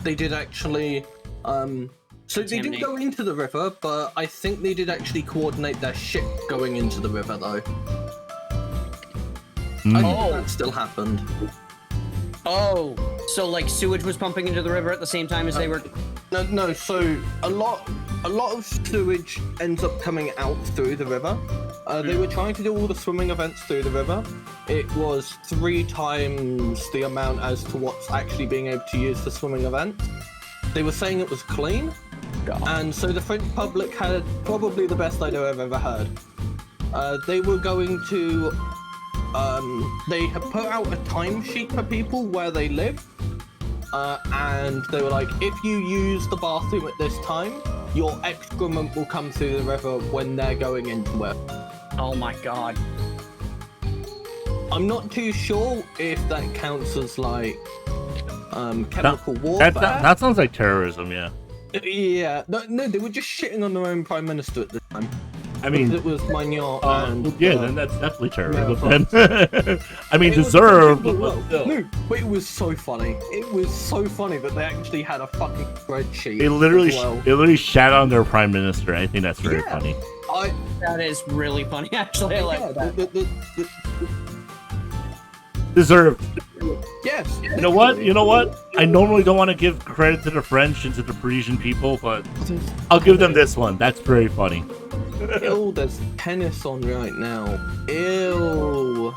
they did actually. So they didn't go into the river, but I think they did actually coordinate their ship going into the river, though. I think that still happened. Oh, so like sewage was pumping into the river at the same time as they were. No. So a lot of sewage ends up coming out through the river. They were trying to do all the swimming events through the river. It was 3 times the amount as to what's actually being able to use for swimming events. They were saying it was clean, and so the French public had probably the best idea I've ever heard. They were going to. They had put out a timesheet for people where they live, and they were like, if you use the bathroom at this time, your excrement will come through the river when they're going into it. Oh my God. I'm not too sure if that counts as like chemical warfare. That sounds like terrorism, yeah. Yeah, no, they were just shitting on their own prime minister at the time. I mean, it was Magnon and then that's definitely terrorism. Yeah, then. I mean, deserved. But still. No, but it was so funny. It was so funny that they actually had a fucking spreadsheet. They literally shat on their prime minister. I think that's very funny. That is really funny, actually. I like that. Deserved. Yes. You know what? I normally don't want to give credit to the French and to the Parisian people, but I'll give them this one. That's very funny. Ew, there's tennis on right now. Ew.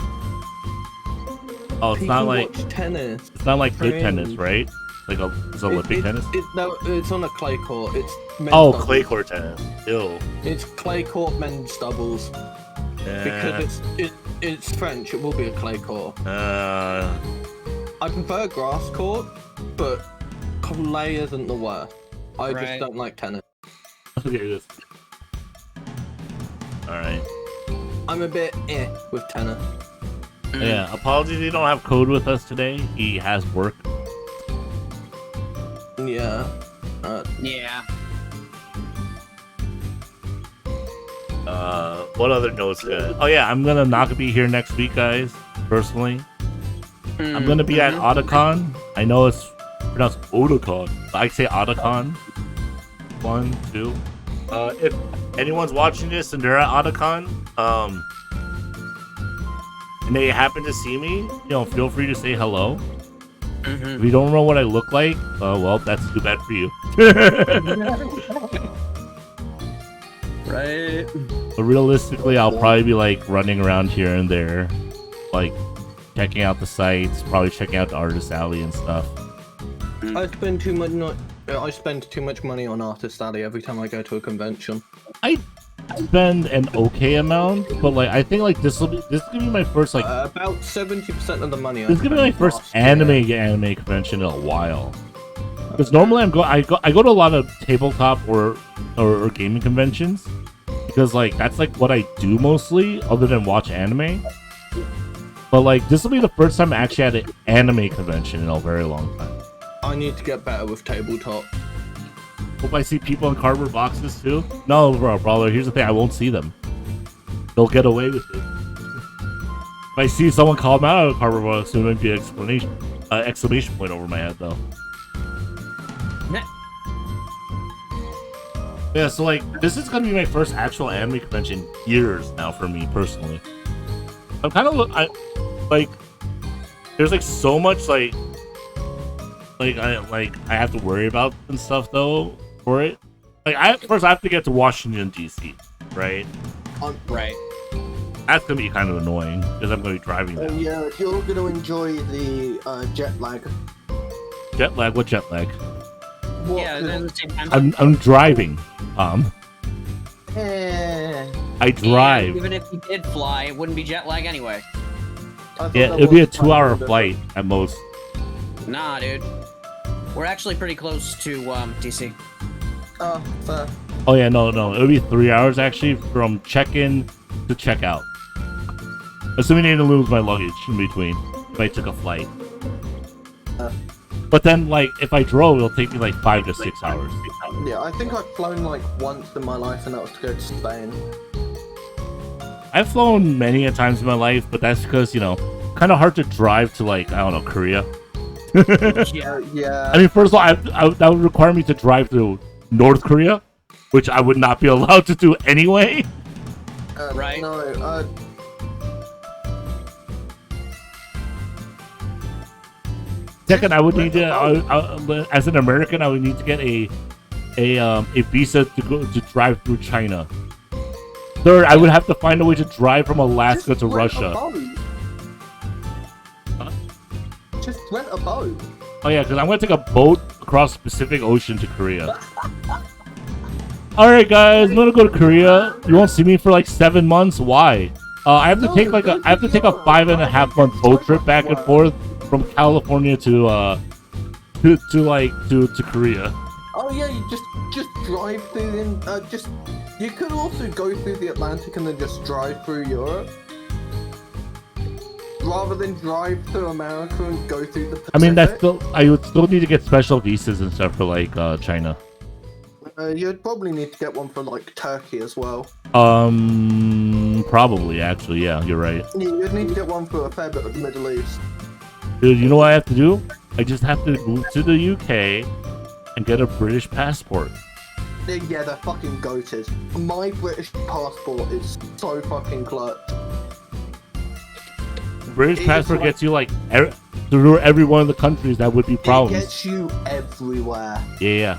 Oh, it's not like tennis. It's not like good tennis, right? Like it's Olympic tennis. No, it's on a clay court. It's men's doubles. Clay court tennis. Ew. It's clay court men's doubles. Because it's French. It will be a clay court. I prefer grass court, but clay isn't the worst. I just don't like tennis. Okay, this. Alright. I'm a bit with tennis. Yeah, apologies you don't have Code with us today. He has work. Yeah. Yeah. What other notes? Oh yeah, I'm gonna not be here next week, guys. Personally, I'm gonna be at Otakon. I know it's pronounced Otakon, but I say Otakon. 1, 2. If anyone's watching this and they're at Otakon, and they happen to see me, feel free to say hello. If you don't know what I look like, well, that's too bad for you. Right. But realistically, I'll probably be like running around here and there, like checking out the sites, probably checking out the Artist Alley and stuff. I spend too much money on Artist Alley every time I go to a convention. I spend an okay amount, but like I think like this will be my first like about 70% of the money. This is gonna be my first anime convention in a while. Because normally I go to a lot of tabletop or gaming conventions because like that's like what I do mostly, other than watch anime. But like this will be the first time I actually had an anime convention in a very long time. I need to get better with tabletop. Hope I see people in cardboard boxes too. No, brother. Here's the thing: I won't see them. They'll get away with it. If I see someone call them out of a cardboard box, it might be an exclamation point over my head, though. Yeah, so like this is gonna be my first actual anime convention in years now for me personally. I'm kind of like there's like so much like I have to worry about and stuff though for it. Like first I have to get to Washington D.C. right? Right. That's gonna be kind of annoying because I'm gonna be driving there. Yeah, you're gonna enjoy the jet lag. Jet lag? What jet lag? Yeah, at the same time. I'm driving. I drive. And even if you did fly, it wouldn't be jet lag anyway. Yeah, it'd be a 2-hour flight at most. Nah, dude. We're actually pretty close to DC. Oh, fair. Oh yeah, no, it would be 3 hours actually from check-in to check-out. Assuming I didn't lose my luggage in between if I took a flight. But then, like, if I drove, it'll take me like 5 to 6 hours. Yeah, I think I've flown like once in my life, and that was to go to Spain. I've flown many a times in my life, but that's because, kind of hard to drive to, like, I don't know, Korea. Yeah. I mean, first of all, that would require me to drive to North Korea, which I would not be allowed to do anyway. Right. No, Second, I would need to, as an American, I would need to get a visa to drive through China. Third, I would have to find a way to drive from Alaska to Russia. Just rent a boat. Oh yeah, because I'm gonna take a boat across the Pacific Ocean to Korea. All right, guys, I'm gonna go to Korea. You won't see me for like 7 months. Why? I have to take a 5.5 month boat trip back and forth from California to Korea. Oh yeah, you just drive through you could also go through the Atlantic and then just drive through Europe. Rather than drive through America and go through the Pacific. I mean, I would still need to get special visas and stuff for like China. You'd probably need to get one for like Turkey as well. Probably actually, yeah, you're right. You'd need to get one for a fair bit of the Middle East. Dude, you know what I have to do? I just have to move to the UK and get a British passport. Yeah, they're fucking goated. My British passport is so fucking clutch. British passport gets you like through every one of the countries that would be problems. It gets you everywhere. Yeah.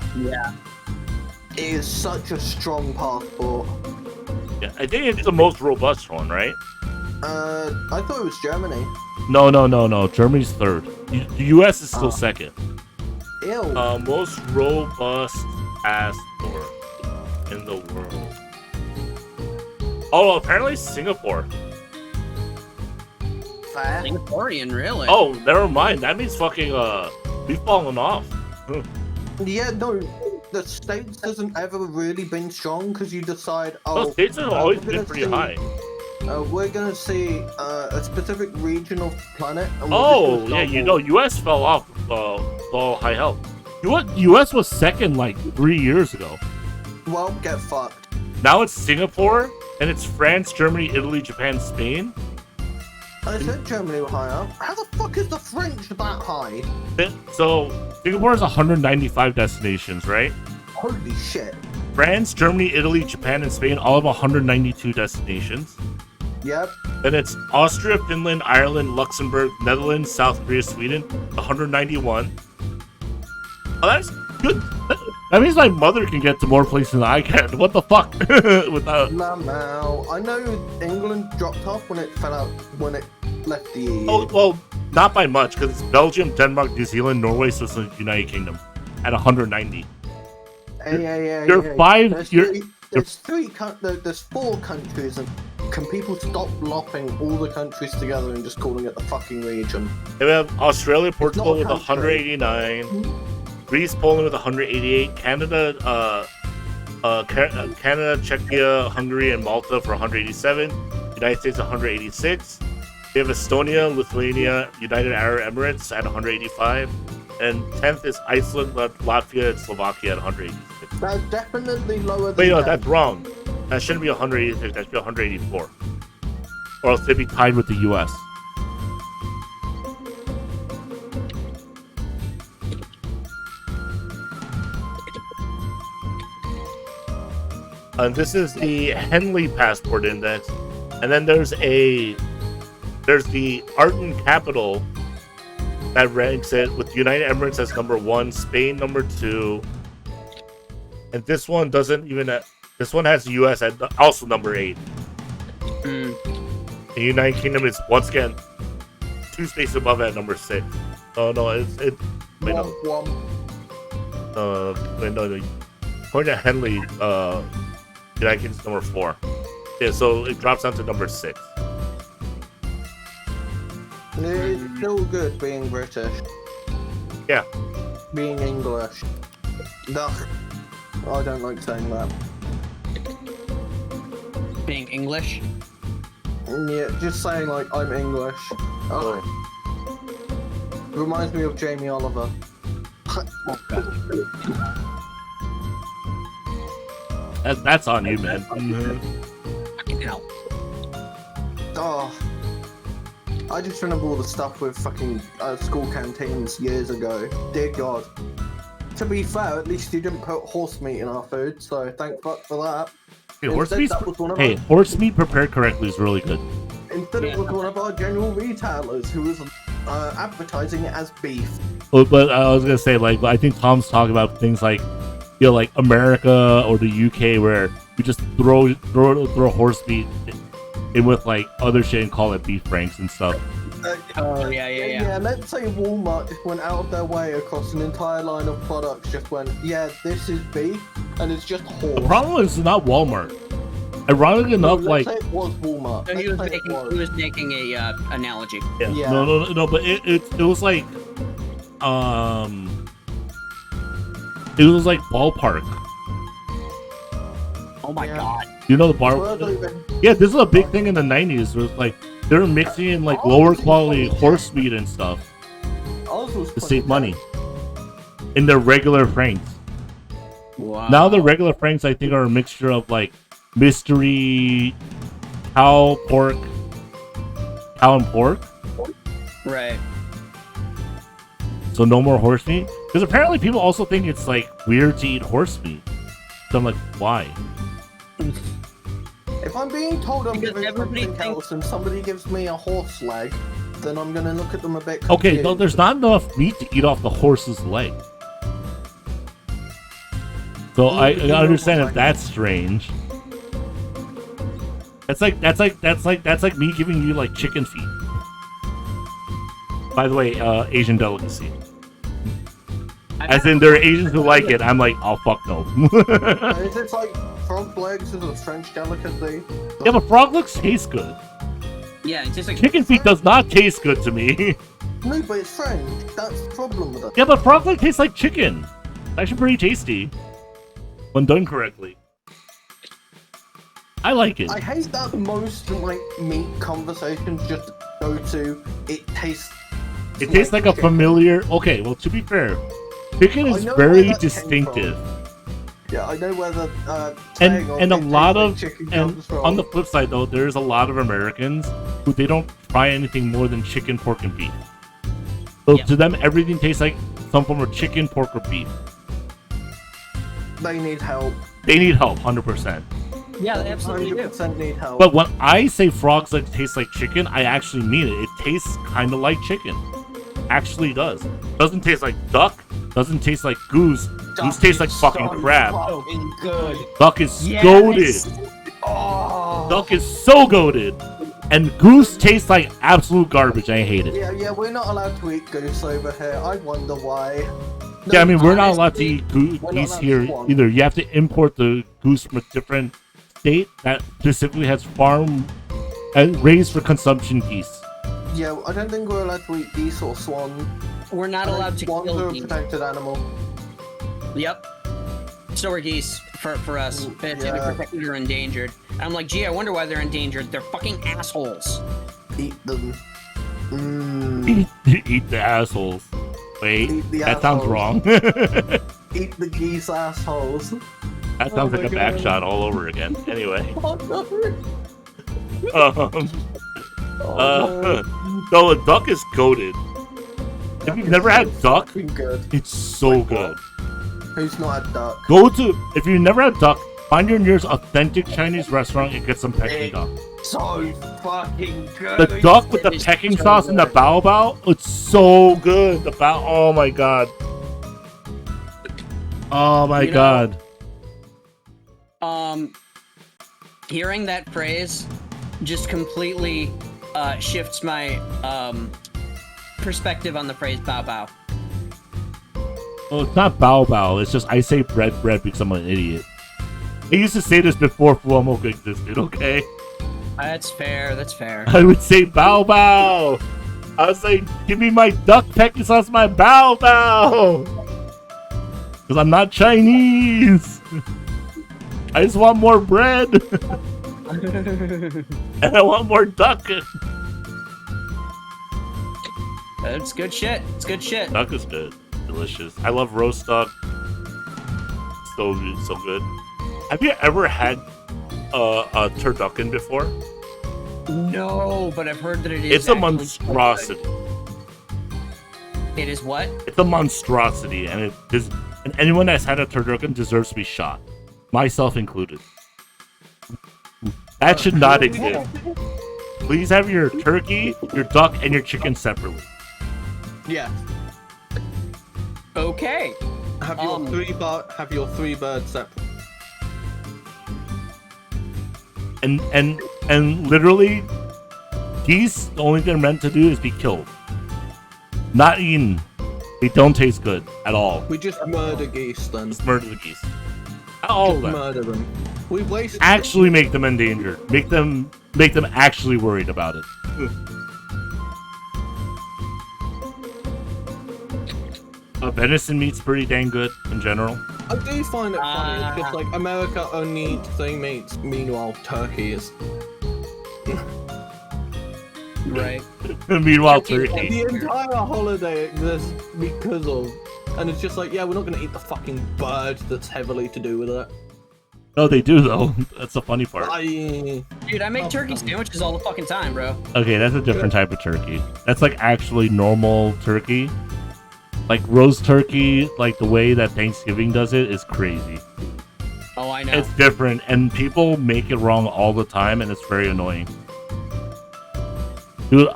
It is such a strong passport. Yeah, I think it's the most robust one, right? I thought it was Germany. No. Germany's third. The US is still second. Ew. Most robust passport in the world. Oh, apparently Singapore. Singaporean, really? Oh, never mind. That means fucking we've fallen off. Yeah, no, the States hasn't ever really been strong because you decide, The States have always been pretty high. We're gonna see a specific region of the planet. And US fell off all high health. US was second like 3 years ago. Well, get fucked. Now it's Singapore, and it's France, Germany, Italy, Japan, Spain. I said Germany were higher. How the fuck is the French that high? So Singapore has 195 destinations, right? Holy shit. France, Germany, Italy, Japan, and Spain all have 192 destinations. Yep. Then it's Austria, Finland, Ireland, Luxembourg, Netherlands, South Korea, Sweden, 191. Oh, that's good. That means my mother can get to more places than I can. What the fuck? Without. Now, I know England dropped off when it fell out, when it left the EU. Oh, well, not by much, because it's Belgium, Denmark, New Zealand, Norway, Switzerland, United Kingdom at 190. Yeah. You're five. There's four countries, and can people stop lopping all the countries together and just calling it the fucking region? We have Australia, Portugal with country. 189. Greece, Poland with 188. Canada, Canada, Czechia, Hungary, and Malta for 187. United States 186. We have Estonia, Lithuania, United Arab Emirates at 185. And 10th is Iceland, Latvia, and Slovakia at 186. That's definitely lower than Wait, no, that. that's wrong. That shouldn't be 186. That should be 184. Or else they'd be tied with the U.S. And this is the Henley Passport Index. And then there's the art and capital that ranks it with United Emirates as number 1, Spain number 2, and this one doesn't even. This one has the U.S. at also number 8. The United Kingdom is once again 2 spaces above at number 6. Oh no, wait no. No. According to Henley, United Kingdom's number 4. Yeah, so it drops down to number 6. It's still good being British. Yeah. Being English. Ugh. I don't like saying that. Being English? Yeah, just saying like I'm English. Ugh. Reminds me of Jamie Oliver. That's on you, man. Fucking hell. Oh. I just remember all the stuff with fucking school canteens years ago. Dear God. To be fair, at least you didn't put horse meat in our food, so thank fuck for that. Hey, horse meat prepared correctly is really good. Instead, it was one of our general retailers who was advertising it as beef. Well, but I was gonna say, like, I think Tom's talking about things like, you know, like America or the UK, where we just throw horse meat in with like other shit and call it beef franks and stuff. Yeah, let's say Walmart just went out of their way across an entire line of products, just went, yeah, this is beef, and it's just horse. The problem is not Walmart. Ironically enough, let's like say it was Walmart. So he was making a analogy. Yeah. No, but it was like, it was like ballpark. Oh my god. You know the bar? Yeah, this is a big thing in the 90s. Where it's like they're mixing in like lower quality horse meat and stuff to save money in their regular franks. Wow. Now the regular franks, I think, are a mixture of like mystery cow and pork. Right. So no more horse meat? Because apparently people also think it's like weird to eat horse meat. So I'm like, why? If I'm being told I'm Because giving something else and somebody gives me a horse leg, then I'm gonna look at them a bit confused. Okay, no, there's not enough meat to eat off the horse's leg. So I understand if that's strange. That's like me giving you like chicken feet. By the way, Asian delicacy. As in, there are Asians who like it. I'm like, oh fuck no. Is it like frog legs is a French delicacy? Yeah, but frog legs taste good. Yeah, it's just like Chicken feet does not taste good to me. No, but it's French. That's the problem with it. Yeah, but frog leg tastes like chicken. It's actually pretty tasty when done correctly. I like it. I hate that most like meat conversations just go to it tastes. It tastes like a familiar. Okay, well, to be fair, chicken is very distinctive. Yeah, I know where the And a lot of chicken and comes from. on the flip side though, there's a lot of Americans who they don't try anything more than chicken, pork, and beef. So to them, everything tastes like some form of chicken, pork, or beef. They need help. They need help, 100%. Yeah, they absolutely do. 100% need help. But when I say frogs like taste like chicken, I actually mean it. It tastes kind of like chicken. Actually does. Doesn't taste like duck. Doesn't taste like goose. Goose tastes like fucking crab. Fucking good. Duck is goated. Oh. Duck is so goated. And goose tastes like absolute garbage. I hate it. Yeah, we're not allowed to eat goose over here. I wonder why. Yeah, I mean, we're not honestly, allowed to eat we're not geese allowed to here swan. either. You have to import the goose from a different state that specifically has farm and raised for consumption geese. Yeah, I don't think we're allowed to eat geese or swan. We're not allowed to Swans kill are a geese. protected animal. Yep. So are geese for us. It's either protected or endangered. And I'm like, gee, I wonder why they're endangered. They're fucking assholes. Eat them. Mm. Eat the assholes. Wait, Eat the that sounds assholes. wrong. Eat the geese assholes. That sounds like my a back God. shot all over again. Anyway. Oh no! No, a duck is goated. If you've never had duck, Fucking good. it's so good. Who's not had duck? If you've never had duck, find your nearest authentic Chinese restaurant and get some Peking duck. So fucking good. The duck with the Peking sauce and the bao bao, it's so good. The bao, oh my god. Oh my god. Hearing that phrase just completely shifts my perspective on the phrase "bow bow." Oh, it's not bao bao. It's just I say bread because I'm an idiot. I used to say this before Fuomo existed, okay? That's fair. That's fair. I would say bao bao. I was like, give me my duck Peking sauce, my bao bao. Because I'm not Chinese. I just want more bread. And I want more duck. It's good shit. It's good shit. Duck is good. Delicious. I love roast duck. So good. Have you ever had a turducken before? No, but I've heard that it is. It's a actually monstrosity. It is what? It's a monstrosity, and and anyone that's had a turducken deserves to be shot, myself included. That should not exist. Please have your turkey, your duck, and your chicken separately. Yeah. Okay. Have your three birds separate. And literally, geese, the only thing they're meant to do is be killed, not eaten. They don't taste good at all. We just murder geese then. Just murder the geese. All of Just them. murder them. We wasted. Actually, make them endangered. Make them actually worried about it. Venison meat's pretty dang good in general. I do find it funny. It's just like America only eats thing meats, meanwhile turkeys. Right. Meanwhile, Turkey- turkey. The entire holiday exists because of, and it's just like, yeah, we're not gonna eat the fucking bird that's heavily to do with it. No, they do though. That's the funny part. Dude, I make turkey sandwiches all the fucking time, bro. Okay, that's a different type of turkey. That's like actually normal turkey. Like roast turkey, like the way that Thanksgiving does it is crazy. Oh, I know. It's different, and people make it wrong all the time, and it's very annoying. Dude,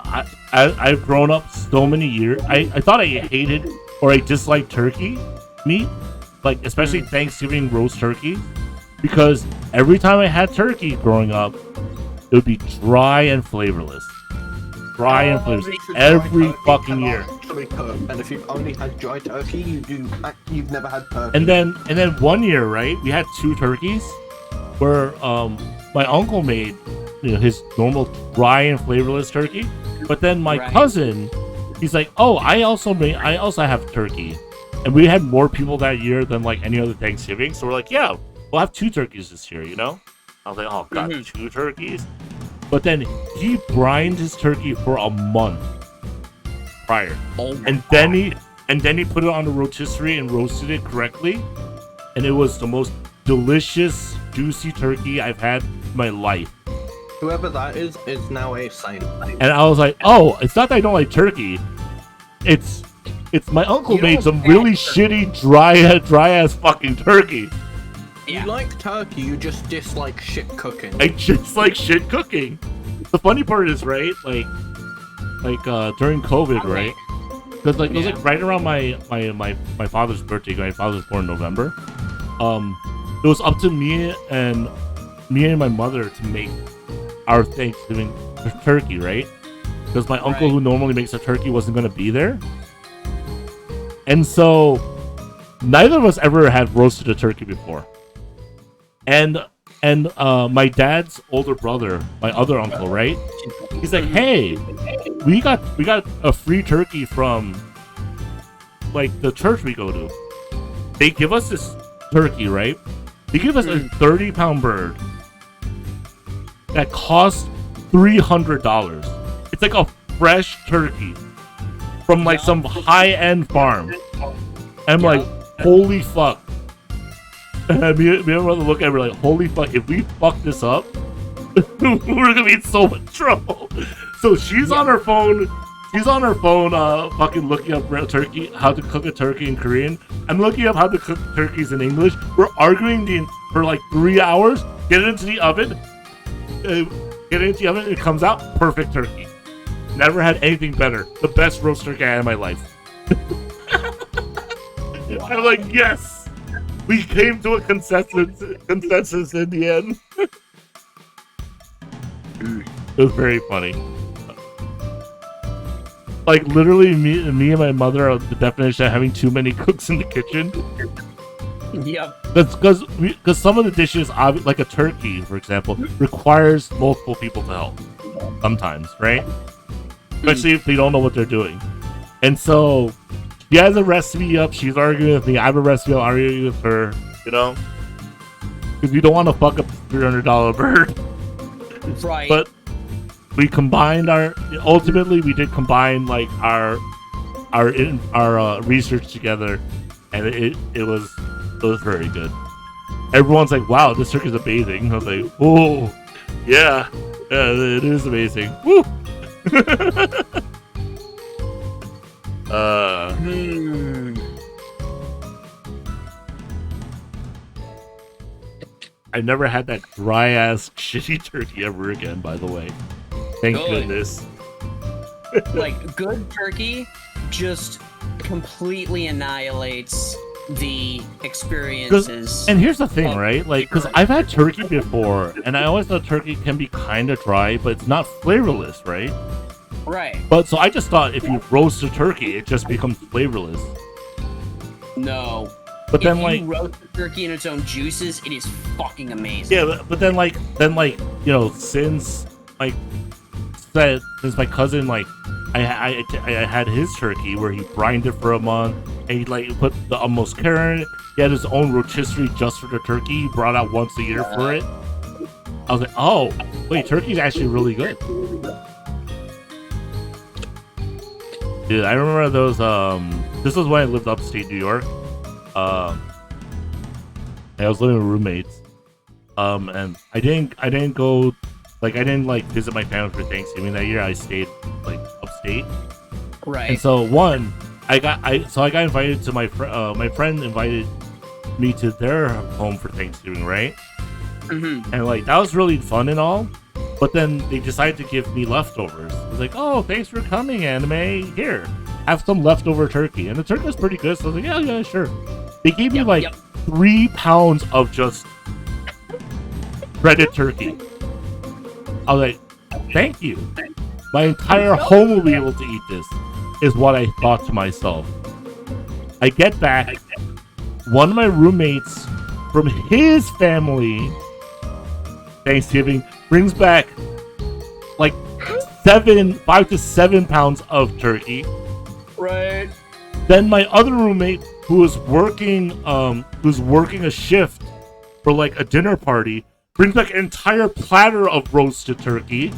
I've grown up so many years. I thought I hated or I disliked turkey meat, like especially Thanksgiving roast turkey, because every time I had turkey growing up, it would be dry and flavorless. Dry and flavorless every fucking year. And if you've only had dry turkey, you've never had turkey. And then one year, right, we had 2 turkeys where my uncle made his normal dry and flavorless turkey, but then my cousin, he's like, oh, I also have turkey, and we had more people that year than like any other Thanksgiving, so we're like, yeah, we'll have 2 turkeys this year, I was like, oh god, 2 turkeys. But then he brined his turkey for a month prior, and then he put it on the rotisserie and roasted it correctly, and it was the most delicious, juicy turkey I've had in my life. Whoever that is now a saint. And I was like, oh, it's not that I don't like turkey. It's my uncle made some really shitty dry ass fucking turkey. Yeah. You like turkey, you just dislike shit cooking. I just like shit cooking. The funny part is, right, like during COVID, right? Because like it was like right around my father's birthday. My father was born in November. It was up to me and my mother to make our Thanksgiving turkey, right? Because my uncle who normally makes a turkey wasn't gonna be there, and so neither of us ever had roasted a turkey before. And my dad's older brother, my other uncle, right? He's like, hey, we got a free turkey from like the church we go to. They give us this turkey, right? They give us a 30-pound bird that costs $300. It's like a fresh turkey from like some high-end farm. I'm like, holy fuck. And me and my brother look at her like, holy fuck, if we fuck this up, we're gonna be in so much trouble. So she's on her phone, fucking looking up turkey, how to cook a turkey in Korean. I'm looking up how to cook turkeys in English. We're arguing for like 3 hours. Get it into the oven. It comes out perfect turkey. Never had anything better. The best roast turkey I had in my life. I'm like, yes. We came to a consensus in the end. It was very funny. Like literally, me and my mother are the definition of having too many cooks in the kitchen. Yep. That's because some of the dishes, like a turkey, for example, requires multiple people to help. Sometimes, right? Especially if they don't know what they're doing. And so she has a recipe up. She's arguing with me. I have a recipe. I'm arguing with her. You know, because you don't want to fuck up the $300 bird. Right. But we combined ultimately we did combine like our research together, and it was very good. Everyone's like, wow, this turkey is amazing. I was like, oh yeah, it is amazing. Woo. I never had that dry ass shitty turkey ever again, by the way. Thank goodness. Like, good turkey just completely annihilates the experiences. And here's the thing, right? Like, because I've had turkey before, and I always thought turkey can be kind of dry, but it's not flavorless, right? Right. But so I just thought if you roast a turkey, it just becomes flavorless. No. But then, if you roast the turkey in its own juices, it is fucking amazing. Yeah, but then you know, since my cousin, like, I had his turkey where he brined it for a month, and he like put the almost Karen. He had his own rotisserie just for the turkey. He brought out once a year for it. I was like, oh, wait, turkey's actually really good. Dude, I remember those. This was when I lived upstate New York. I was living with roommates. And I didn't go, like, I didn't like visit my family for Thanksgiving that year. I stayed like upstate. Right. And so I got invited to my friend invited me to their home for Thanksgiving, right? Mm-hmm. And like that was really fun and all. But then they decided to give me leftovers. It was like, oh, thanks for coming, Anime. Here, have some leftover turkey. And the turkey was pretty good, so I was like, yeah, sure. They gave me 3 pounds of just breaded turkey. I was like, thank you. My entire home will be able to eat this, is what I thought to myself. I get back, one of my roommates from his family, Thanksgiving, brings back like 5 to 7 pounds of turkey. Right. Then my other roommate, who was working a shift for like a dinner party, brings back an entire platter of roasted turkey.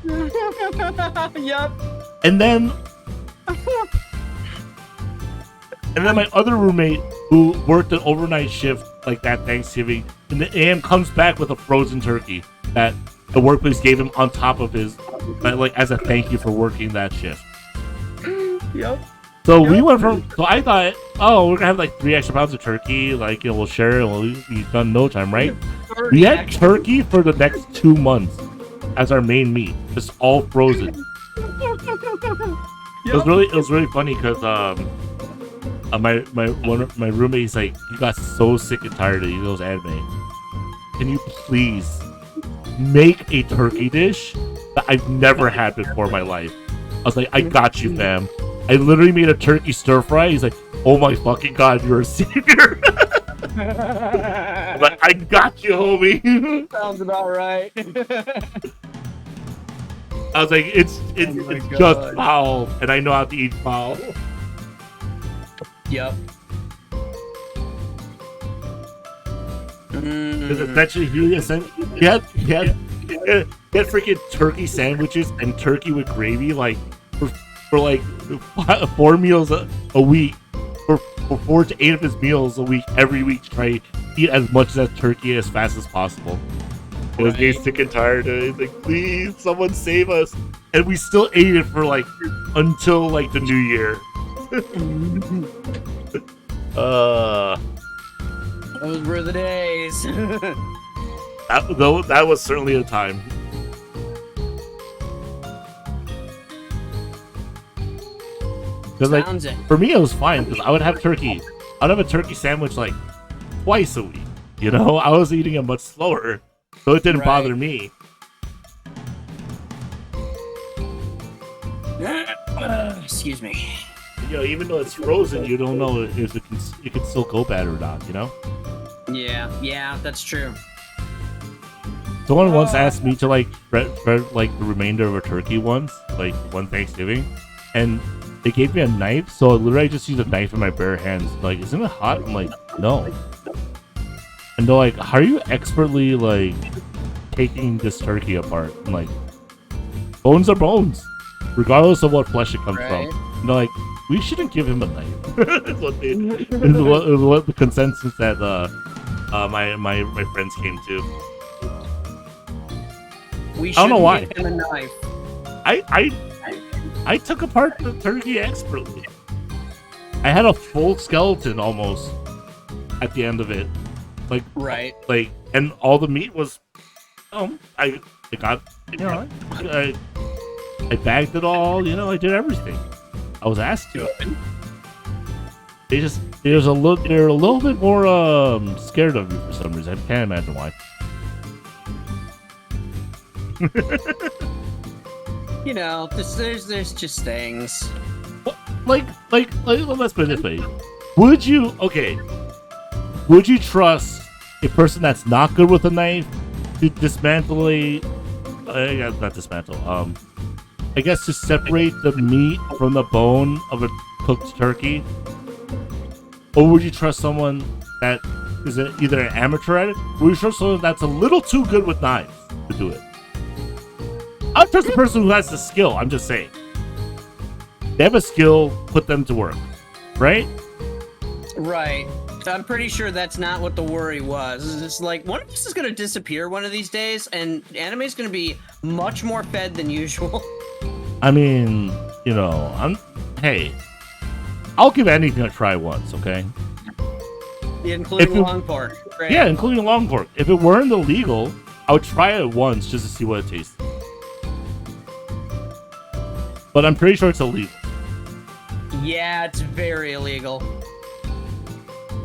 Yep. And then my other roommate, who worked an overnight shift like that Thanksgiving, in the AM comes back with a frozen turkey that the workplace gave him on top of his, like, as a thank you for working that shift. Yep. So we went from. So I thought, oh, we're gonna have like 3 extra pounds of turkey. Like, we'll share it. We'll be done in no time, right? We had turkey for the next 2 months as our main meat, just all frozen. It was really funny because my roommate, he's like, he got so sick and tired of those anime. Can you please make a turkey dish that I've never had before in my life? I was like, I got you, fam. I literally made a turkey stir fry. He's like, oh my fucking god, you're a savior. I'm like, I got you, homie. Sounds about right. I was like, it's just fowl, and I know how to eat fowl. Yep. Because essentially, he had freaking turkey sandwiches and turkey with gravy, like for like 4 meals a week, for 4 to 8 of his meals a week, every week, to try to eat as much of that turkey as fast as possible. He was getting sick and tired, and he's like, please, someone save us. And we still ate it for like until like the new year. Those were the days. that was certainly a time. Because like, for me, it was fine because I would have turkey. I'd have a turkey sandwich like twice a week. You know, I was eating it much slower, so it didn't bother me. Excuse me. You know, even though it's frozen, you don't know if it can still go bad or not. You know. Yeah, that's true. Someone once asked me to like spread like the remainder of a turkey once, like one Thanksgiving, and they gave me a knife, so literally I just used a knife in my bare hands. Like, isn't it hot? I'm like, no. And they're like, how are you expertly like taking this turkey apart? I'm like, bones are bones, regardless of what flesh it comes from. And they're like, we shouldn't give him a knife. Is what the consensus that my friends came to. We I don't know why. give him a knife. I took apart the turkey expertly. I had a full skeleton almost at the end of it, like and all the meat was. I got, you know, I bagged it all. You know, I did everything. I was asked to. They're a little bit more scared of you for some reason. I can't imagine why. You know, there's just things. Like, let's put it this way. Would you trust a person that's not good with a knife to dismantle not dismantle, I guess to separate the meat from the bone of a cooked turkey? Or would you trust someone that is either an amateur at it, or would you trust someone that's a little too good with knives to do it? I'll trust the person who has the skill. I'm just saying. They have a skill, put them to work. Right? Right. I'm pretty sure that's not what the worry was. It's like, one of us is going to disappear one of these days, and anime is going to be much more fed than usual. I mean, you know, hey, I'll give anything a try once, okay? Including long pork. Right? Yeah, including long pork. If it weren't illegal, I would try it once just to see what it tastes. But I'm pretty sure it's illegal. Yeah, it's very illegal.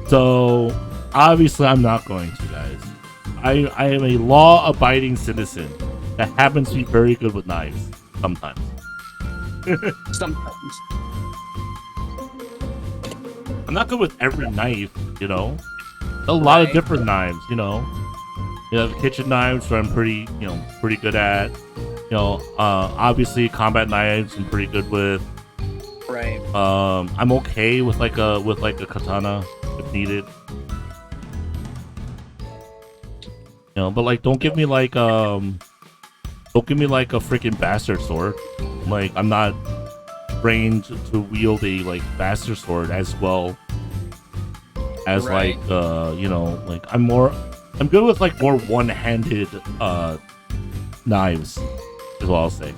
So, obviously, I'm not going to, guys. I am a law-abiding citizen that happens to be very good with knives. Sometimes. Sometimes. I'm not good with every knife, you know? A lot of different knives, you know? You have kitchen knives, where I'm pretty good at. You know, obviously combat knives I'm pretty good with. Right. I'm okay with like a katana if needed. You know, but like don't give me like a freaking bastard sword. Like I'm not trained to wield a like bastard sword as well as like you know, like I'm good with like more one-handed knives. Is what I'll say.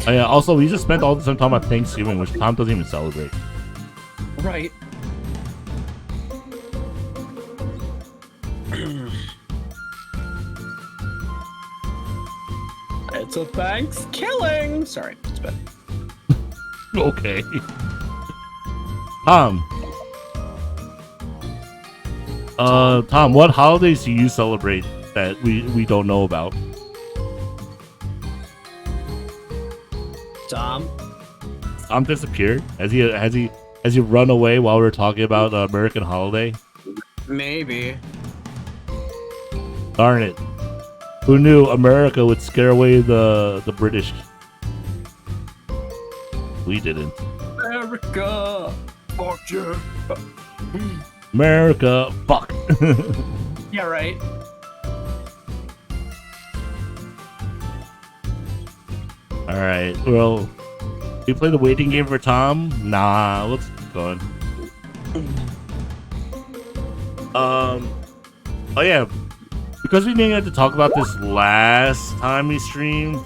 Oh, yeah, also, we just spent all this time talking about Thanksgiving, which Tom doesn't even celebrate. Right. It's a Thanksgiving. Sorry, it's bad. Okay. Tom, what holidays do you celebrate that we don't know about? Tom Disappeared? Has he run away while we were talking about American holiday? Maybe. Darn it. Who knew America would scare away the British? We didn't. America, fuck you. America, fuck. Yeah, right. Alright, well, we play the waiting game for Tom? Nah, let's keep going. Oh yeah, because we didn't get to talk about this last time we streamed.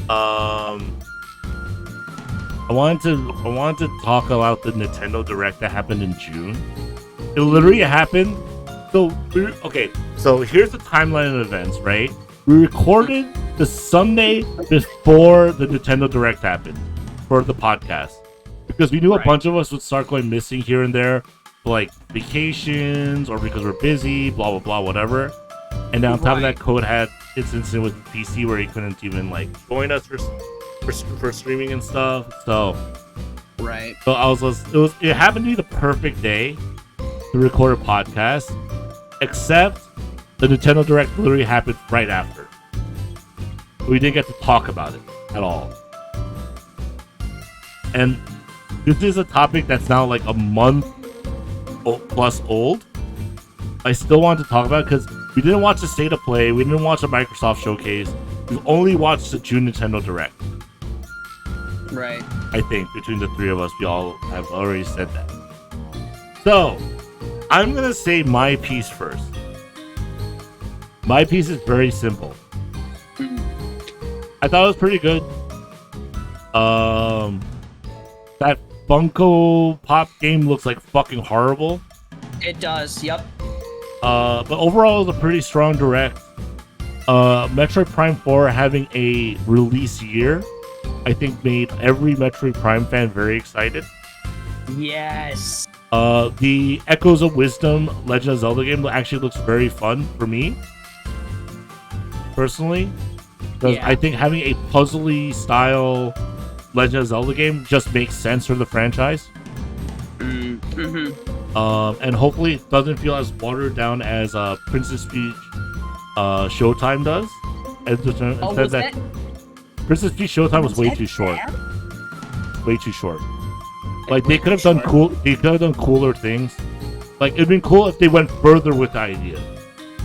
I wanted to talk about the Nintendo Direct that happened in June. It literally happened. So here's the timeline of events, right? We recorded the Sunday before the Nintendo Direct happened for the podcast because we knew a bunch of us would start going missing here and there, for like vacations or because we're busy, blah blah blah, whatever. And then on top of that, Code had its incident with PC where he couldn't even like join us for streaming and stuff. So it happened to be the perfect day to record a podcast, except the Nintendo Direct literally happened right after. We didn't get to talk about it at all. And this is a topic that's now like a month plus old. I still want to talk about it because we didn't watch the State of Play, we didn't watch the Microsoft Showcase, we've only watched the June Nintendo Direct. Right. I think between the three of us, we all have already said that. So, I'm gonna say my piece first. My piece is very simple. I thought it was pretty good. That Funko Pop game looks like fucking horrible. It does, yep. But overall, it was a pretty strong direct. Metroid Prime 4 having a release year, I think made every Metroid Prime fan very excited. Yes. The Echoes of Wisdom Legend of Zelda game actually looks very fun for me, personally. Because I think having a puzzly style Legend of Zelda game just makes sense for the franchise. And hopefully it doesn't feel as watered down as Princess Peach Showtime does. Instead that Princess Peach Showtime was way too short. Way too short. Like they could have done cooler things. Like it'd been cool if they went further with the idea.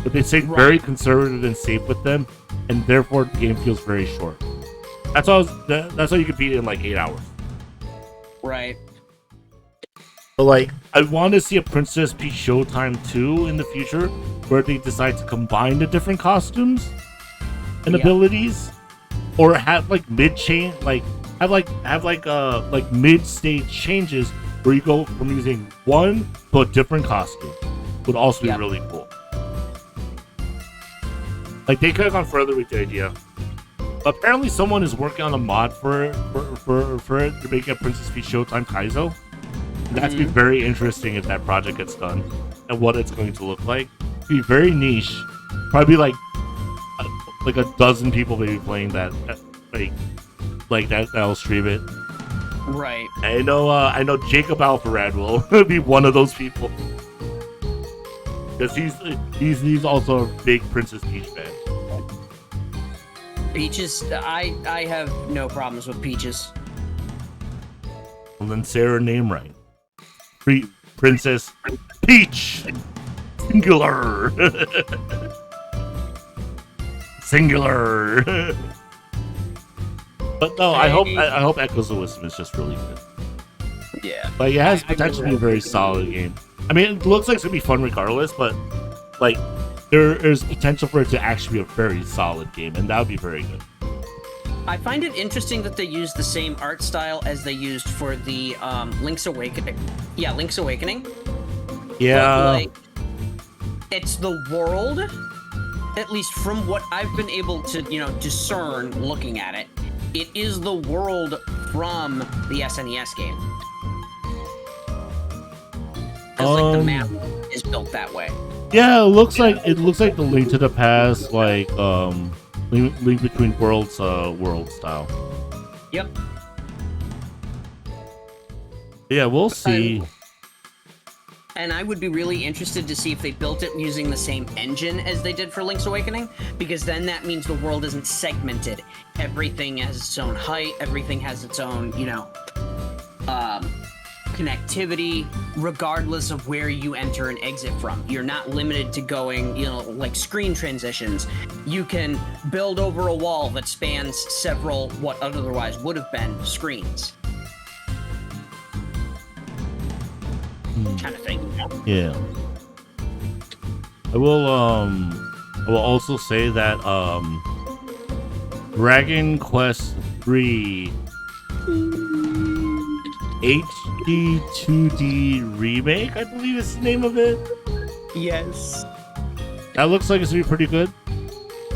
But they stayed very conservative and safe with them, and therefore the game feels very short. That's how you could beat it in like 8 hours. Right. But like, I want to see a Princess Peach Showtime 2 in the future, where they decide to combine the different costumes and abilities, or have like mid-chain, like have mid-stage changes where you go from using one to a different costume. Would also be really cool. Like they could have gone further with the idea. Apparently, someone is working on a mod for it to make a Princess Peach Showtime Kaizo. That's be very interesting if that project gets done and what it's going to look like. It'd be very niche. Probably like a dozen people maybe playing that, like that'll stream it. Right. I know Jacob Alfarad will be one of those people because he's also a big Princess Peach fan. Peaches, I have no problems with Peaches. And then Sarah name right. Princess Peach. Singular. Singular. But no, I hope Echoes of Wisdom is just really good. Yeah. Like it has potential to be a very solid game. I mean, it looks like it's gonna be fun regardless, but like there's potential for it to actually be a very solid game, and that would be very good. I find it interesting that they use the same art style as they used for the Link's Awakening. Yeah, Link's Awakening. Yeah. But, like, it's the world, at least from what I've been able to, discern looking at it. It is the world from the SNES game. Because like the map is built that way. Yeah, it looks like the Link to the Past, like Link Between Worlds, world style. Yep. Yeah, we'll see. And I would be really interested to see if they built it using the same engine as they did for Link's Awakening, because then that means the world isn't segmented. Everything has its own height, everything has its own, connectivity, regardless of where you enter and exit from. You're not limited to going, like screen transitions. You can build over a wall that spans several, what otherwise would have been screens. Kind of thing. Yeah. I will also say that Dragon Quest 3 HD 2D remake, I believe is the name of it. Yes. That looks like it's gonna be pretty good.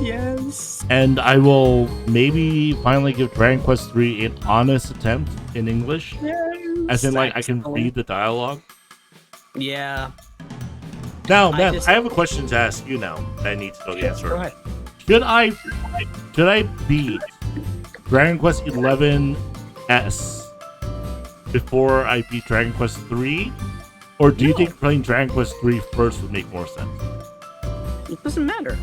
Yes. And I will maybe finally give Dragon Quest 3 an honest attempt in English. Yes. As in, like, I can read the dialogue. Yeah. Now, Matt, I have a question to ask you now. I need to know the answer. Go ahead. Should I beat Dragon Quest 11S before I beat Dragon Quest 3? Or do you think playing Dragon Quest 3 first would make more sense? It doesn't matter.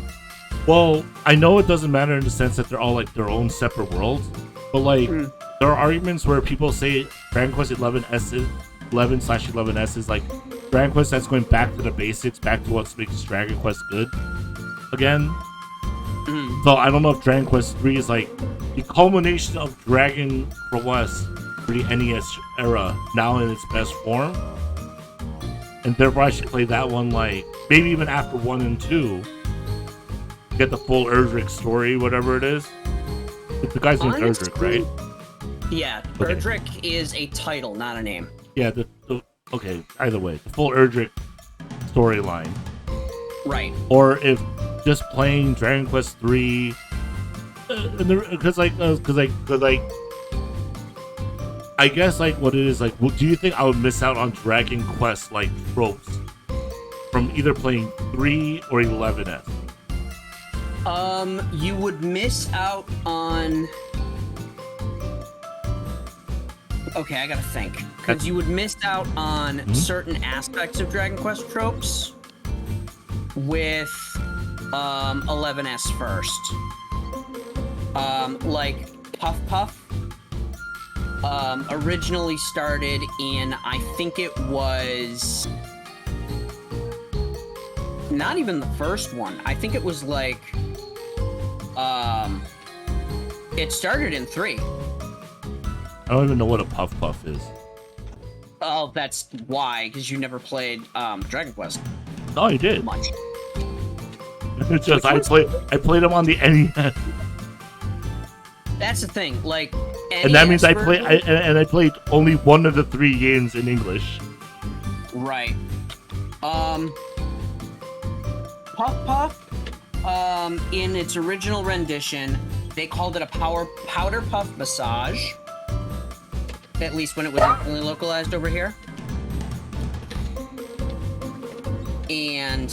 Well, I know it doesn't matter in the sense that they're all like their own separate worlds, but like there are arguments where people say Dragon Quest 11/11S is like Dragon Quest that's going back to the basics, back to what makes Dragon Quest good again. So I don't know if Dragon Quest 3 is like the culmination of Dragon Quest for the NES era, now in its best form. And therefore I should play that one like maybe even after 1 and 2. Get the full Erdrick story, whatever it is. The guy's named Erdrick, right? Yeah, Okay. Erdrick is a title, not a name. Yeah, okay, either way, the full Erdrick storyline. Right. Or if just playing Dragon Quest 3 because I guess like what it is like, do you think I would miss out on Dragon Quest like tropes from either playing 3 or 11S? You would miss out on... Okay, I gotta think. Because you would miss out on certain aspects of Dragon Quest tropes with 11S first. Like Puff Puff originally started in, I think it was not even the first one. I think it was like it started in 3. I don't even know what a Puff Puff is. Oh, that's why, because you never played Dragon Quest. Oh, you did. Much. It's just I played them on the NES. That's the thing, like, NES and that means I version, played only one of the 3 games in English. Right. Puff Puff, in its original rendition, they called it a powder puff massage. At least when it was only localized over here. And,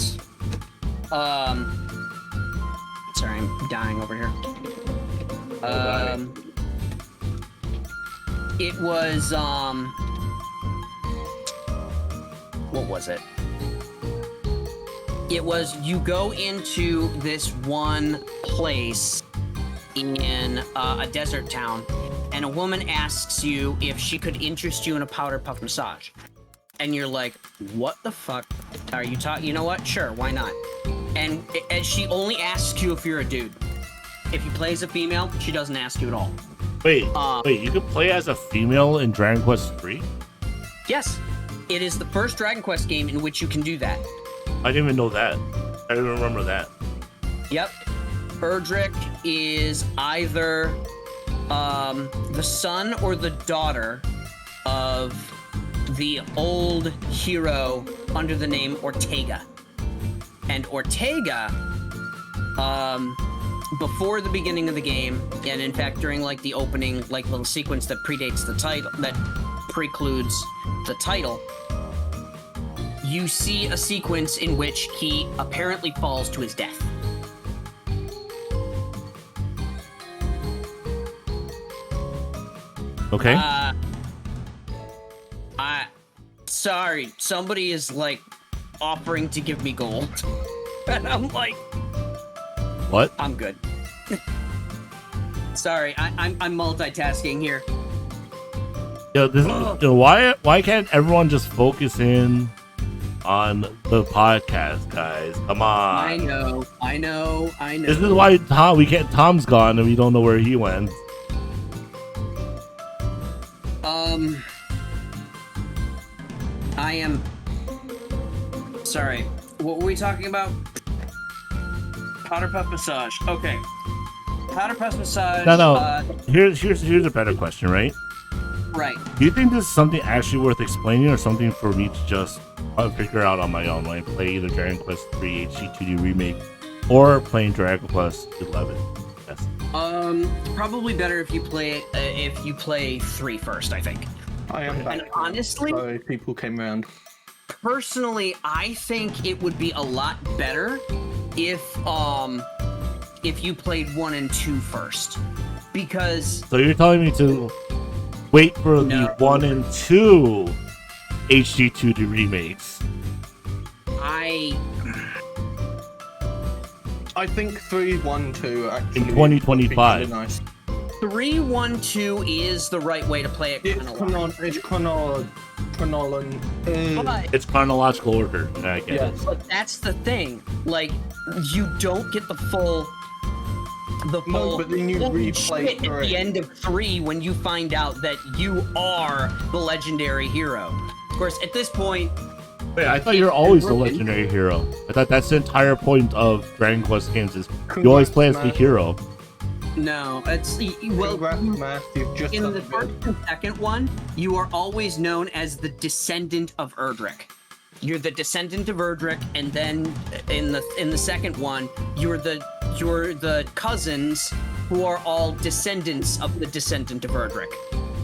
sorry, I'm dying over here. It was, what was it? It was, you go into this one place in a desert town, and a woman asks you if she could interest you in a powder puff massage. And you're like, what the fuck are you talking? You know what? Sure, why not? And she only asks you if you're a dude. If you play as a female, she doesn't ask you at all. Wait, you can play as a female in Dragon Quest 3? Yes. It is the first Dragon Quest game in which you can do that. I didn't even know that. I didn't remember that. Yep. Erdrick is either the son or the daughter of the old hero under the name Ortega. And Ortega, before the beginning of the game, and in fact during like the opening like little sequence that predates the title, that precludes the title, you see a sequence in which he apparently falls to his death. Okay. Sorry, somebody is like offering to give me gold. And I'm like, What? I'm good. Sorry, I'm multitasking here. Yo, this is, yo, why can't everyone just focus in on the podcast, guys? Come on. I know. This is why Tom's gone and we don't know where he went. I am sorry. What were we talking about? Powder Puff Massage. Okay. Powder Puff Massage. No. Here's a better question, right? Right. Do you think this is something actually worth explaining, or something for me to just figure out on my own when I play either Dragon Quest III HD2D remake or playing Dragon Quest 11? Yes. Probably better if you play if you play 3 first, I think. I am back. And honestly, sorry, people came around. Personally, I think it would be a lot better if you played 1 and 2 first, because. So you're telling me to wait for the 1 and 2 HD2D remakes? I think 3, 1, 2 actually. In 2025. Really nice. 3, 1, 2 is the right way to play it. It's It's chronological order. I get it. But that's the thing. Like, you don't get the full. No, but then you replay shit at the end of 3 when you find out that you are the legendary hero. Of course, at this point. Wait, I thought you're always the legendary hero. I thought that's the entire point of Dragon Quest games is you always play as the hero. No, it's well. You've just in the first and second one, you are always known as the descendant of Erdrick. You're the descendant of Erdrick, and then in the second one, you're the cousins who are all descendants of the descendant of Erdrick.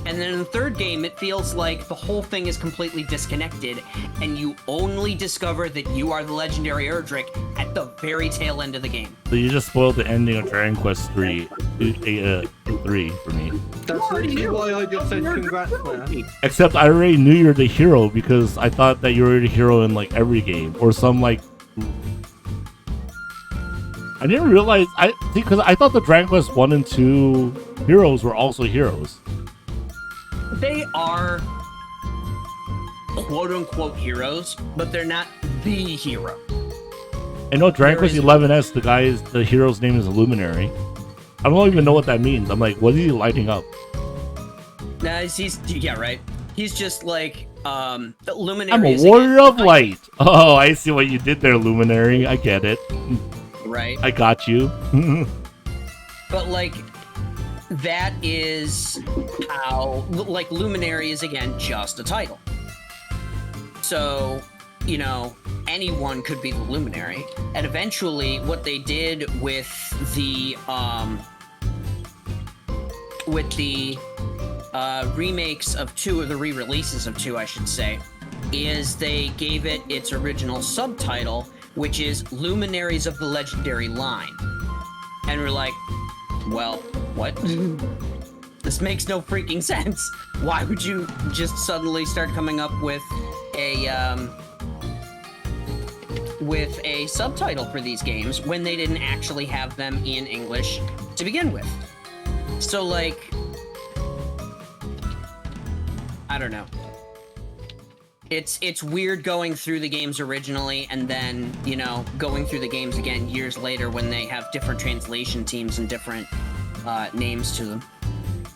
And then in the third game, it feels like the whole thing is completely disconnected, and you only discover that you are the legendary Erdrick at the very tail end of the game. So you just spoiled the ending of Dragon Quest 3 for me. That's literally why I just said congrats, man. Except I already knew you're the hero because I thought that you were the hero in like every game or some like. I didn't realize because I thought the Dragon Quest 1 and 2 heroes were also heroes. They are quote-unquote heroes, but they're not the hero. I know Dragon Quest 11S, the hero's name is Luminary. I don't even know what that means. I'm like, what is he lighting up? Nah, yeah, right. He's just like, Luminary. I'm a warrior of light. Oh, I see what you did there, Luminary. I get it. Right. I got you. But like, that is how, like, Luminary is again just a title. So, you know, anyone could be the Luminary. And eventually, what they did with the remakes of 2, or the re-releases of 2, I should say, is they gave it its original subtitle, which is Luminaries of the Legendary Line. And we're like, well, what? This makes no freaking sense. Why would you just suddenly start coming up with a subtitle for these games when they didn't actually have them in English to begin with? So, like, I don't know. It's weird going through the games originally and then, you know, going through the games again years later when they have different translation teams and different names to them.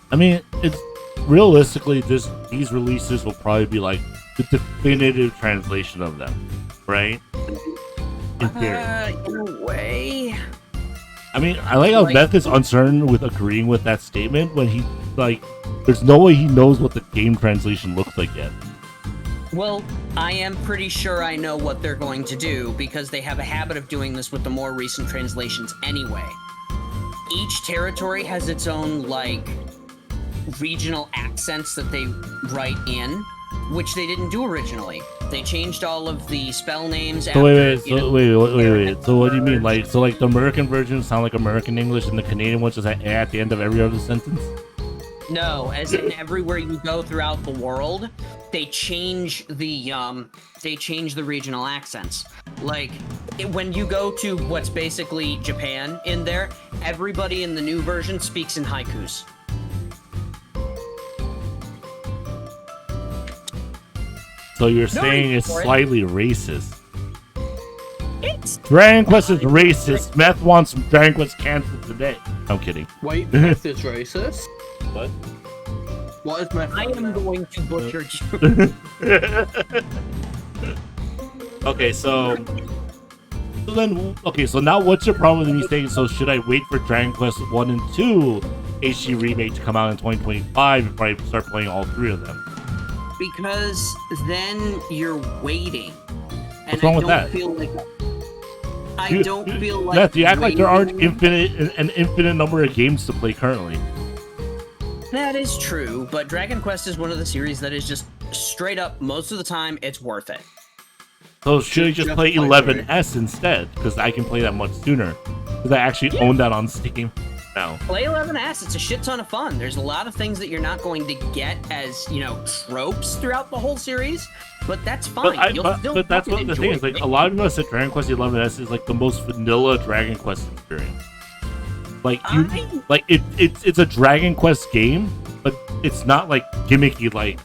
I mean, it's realistically, these releases will probably be like the definitive translation of them, right? In theory. In a way. I mean, I like how Beth is uncertain with agreeing with that statement when he, like, there's no way he knows what the game translation looks like yet. Well, I am pretty sure I know what they're going to do because they have a habit of doing this with the more recent translations anyway. Each territory has its own, like, regional accents that they write in, which they didn't do originally. They changed all of the spell names. So wait. So what do you mean? Like, so like the American versions sound like American English, and the Canadian ones just at the end of every other sentence? No, as in everywhere you go throughout the world, they change the regional accents. Like when you go to what's basically Japan in there, everybody in the new version speaks in haikus. So you're saying it's slightly racist. It's Dragon Quest is racist. Meth wants Dragon Quest canceled today. I'm kidding. Wait, Meth is racist? What? What is Meth? I am going to butcher you. Okay, so now what's your problem with me saying, so should I wait for Dragon Quest 1 and 2 HD remake to come out in 2025 before I start playing all three of them? Because then you're waiting. And What's wrong with that? I don't feel like Beth, you act like there aren't an infinite number of games to play currently. That is true, but Dragon Quest is one of the series that is just straight up, most of the time, it's worth it. So should I just play 11S instead? Because I can play that much sooner. Because I actually own that on Steam now. Play 11S, it's a shit ton of fun. There's a lot of things that you're not going to get as, tropes throughout the whole series, but that's fine. But that's what the thing is. Like, a lot of people have said Dragon Quest 11S is like the most vanilla Dragon Quest experience. Like it's a Dragon Quest game, but it's not like gimmicky like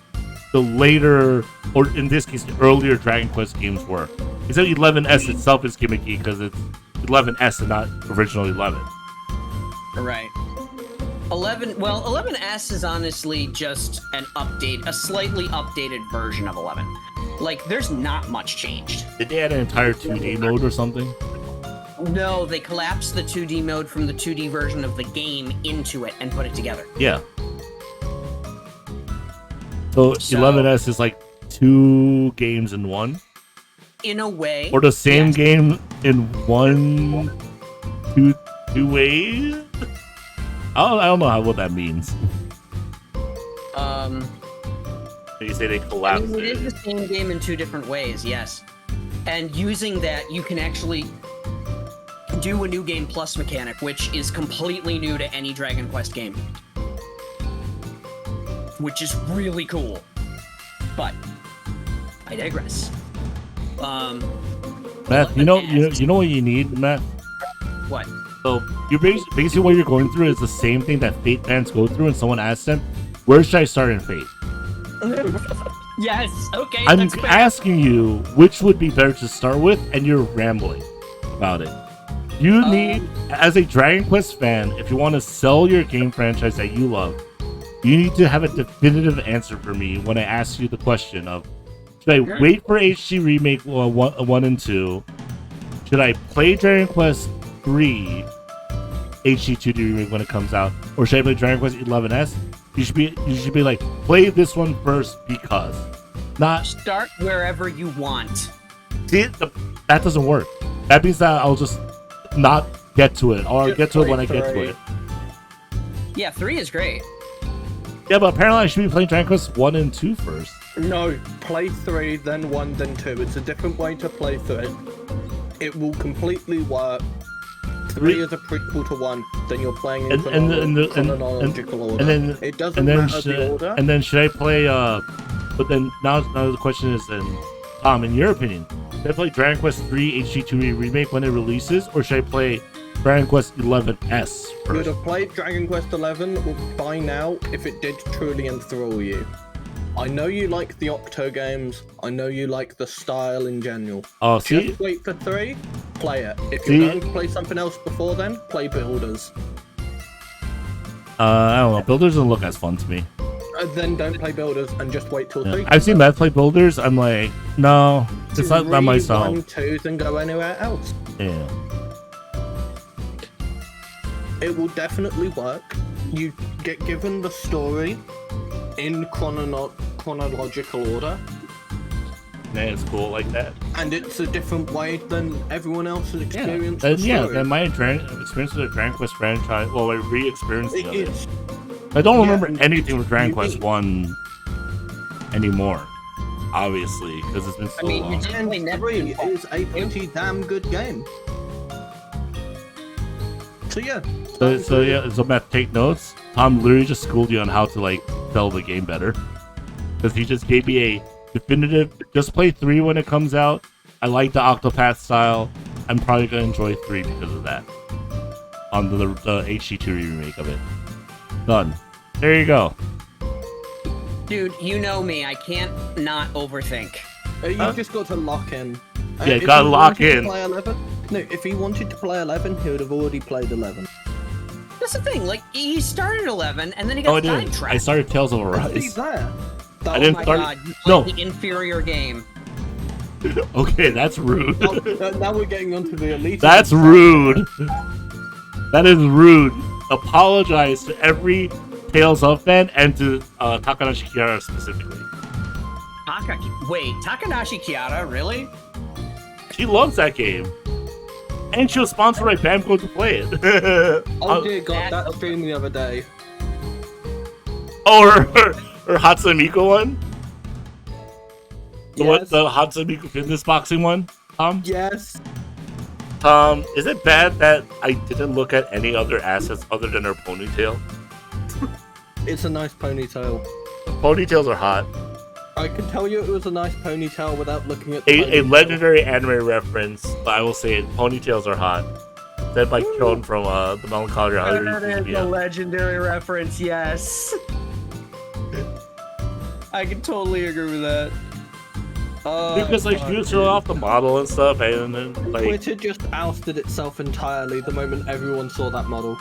the later, or in this case, the earlier Dragon Quest games were. Except 11S itself is gimmicky because it's 11S and not original 11. Right. 11S is honestly just an update, a slightly updated version of 11. Like, there's not much changed. Did they add an entire 2D mode or something? No, they collapsed the 2D mode from the 2D version of the game into it and put it together. Yeah. So 11S is like two games in one? In a way. Or the same game in two ways? I don't know what that means. You say they collapsed it is the same game in two different ways, yes. And using that, you can actually do a new game plus mechanic, which is completely new to any Dragon Quest game. Which is really cool. But I digress. Matt, you know what you need, Matt? What? So you're basically what you're going through is the same thing that Fate fans go through, and someone asks them, "Where should I start in Fate?" Yes. Okay. I'm asking you which would be better to start with, and you're rambling about it. You need, as a Dragon Quest fan, if you want to sell your game franchise that you love, you need to have a definitive answer for me when I ask you the question of, should I wait for HD Remake 1 and 2? Should I play Dragon Quest 3 HD 2D Remake when it comes out? Or should I play Dragon Quest 11S? You should be like, play this one first because. Not start wherever you want. See, that doesn't work. That means that I'll just not get to it, or get to it when I get to it. Yeah, 3 is great. Yeah, but apparently I should be playing Dragon Quest 1 and 2 first. No, play 3, then 1, then 2. It's a different way to play 3. It will completely work. 3 is a prequel to 1, then you're playing in chronological order. And then it doesn't matter the order. And then should I play, but then now the question is then, Tom, in your opinion, should I play Dragon Quest 3 HD 2D Remake when it releases, or should I play Dragon Quest 11S first? You would have played Dragon Quest 11 by now if it did truly enthrall you. I know you like the Octo games. I know you like the style in general. Oh, see? Just wait for 3, play it. If you're going to play something else before then, play Builders. I don't know. Builders doesn't look as fun to me. Then don't play Builders and just wait till 3. I've seen Matt play Builders. I'm like, no, it's not my style. 1, 2, then go anywhere else. Yeah. It will definitely work. You get given the story in chronological order. Man, it's cool like that. And it's a different way than everyone else's experience. And my experience with the Dragon Quest franchise, well, my re-experiencing of it. Is. I don't remember anything with Dragon Quest 1 anymore, obviously, because it's been so long. You definitely never is a pretty damn good game. So yeah. So Matt, take notes. Tom literally just schooled you on how to like sell the game better, because he just gave me a definitive. Just play 3 when it comes out. I like the Octopath style. I'm probably gonna enjoy 3 because of that. On the HD2 remake of it. Done. There you go. Dude, you know me. I can't not overthink. You just got to lock in. Yeah, gotta lock in. Play 11, no, if he wanted to play 11, he would have already played 11. That's the thing. Like, he started 11, and then he got sidetracked. I started Tales of Arise. He's there. I didn't my start. God, you played the inferior game. Okay, that's rude. Now we're getting onto the elite. That's rude. That is rude. Apologize to every Tales of fan and to Takanashi Kiara specifically. Wait, Takanashi Kiara, really? She loves that game. And she was sponsored by Bamco to play it. Oh dear God, that stream the other day. Oh, her Hatsune Miku one? Yes. The Hatsune Miku fitness boxing one, Tom? Yes. Is it bad that I didn't look at any other assets other than her ponytail? It's a nice ponytail. Ponytails are hot. I could tell you it was a nice ponytail without looking at a legendary anime reference, but I will say it, ponytails are hot. Said by Kyon from the Melancholy Hunter. That is a legendary reference, yes. I can totally agree with that. Because like she was showing off the model and stuff, and then like Twitter just ousted itself entirely the moment everyone saw that model.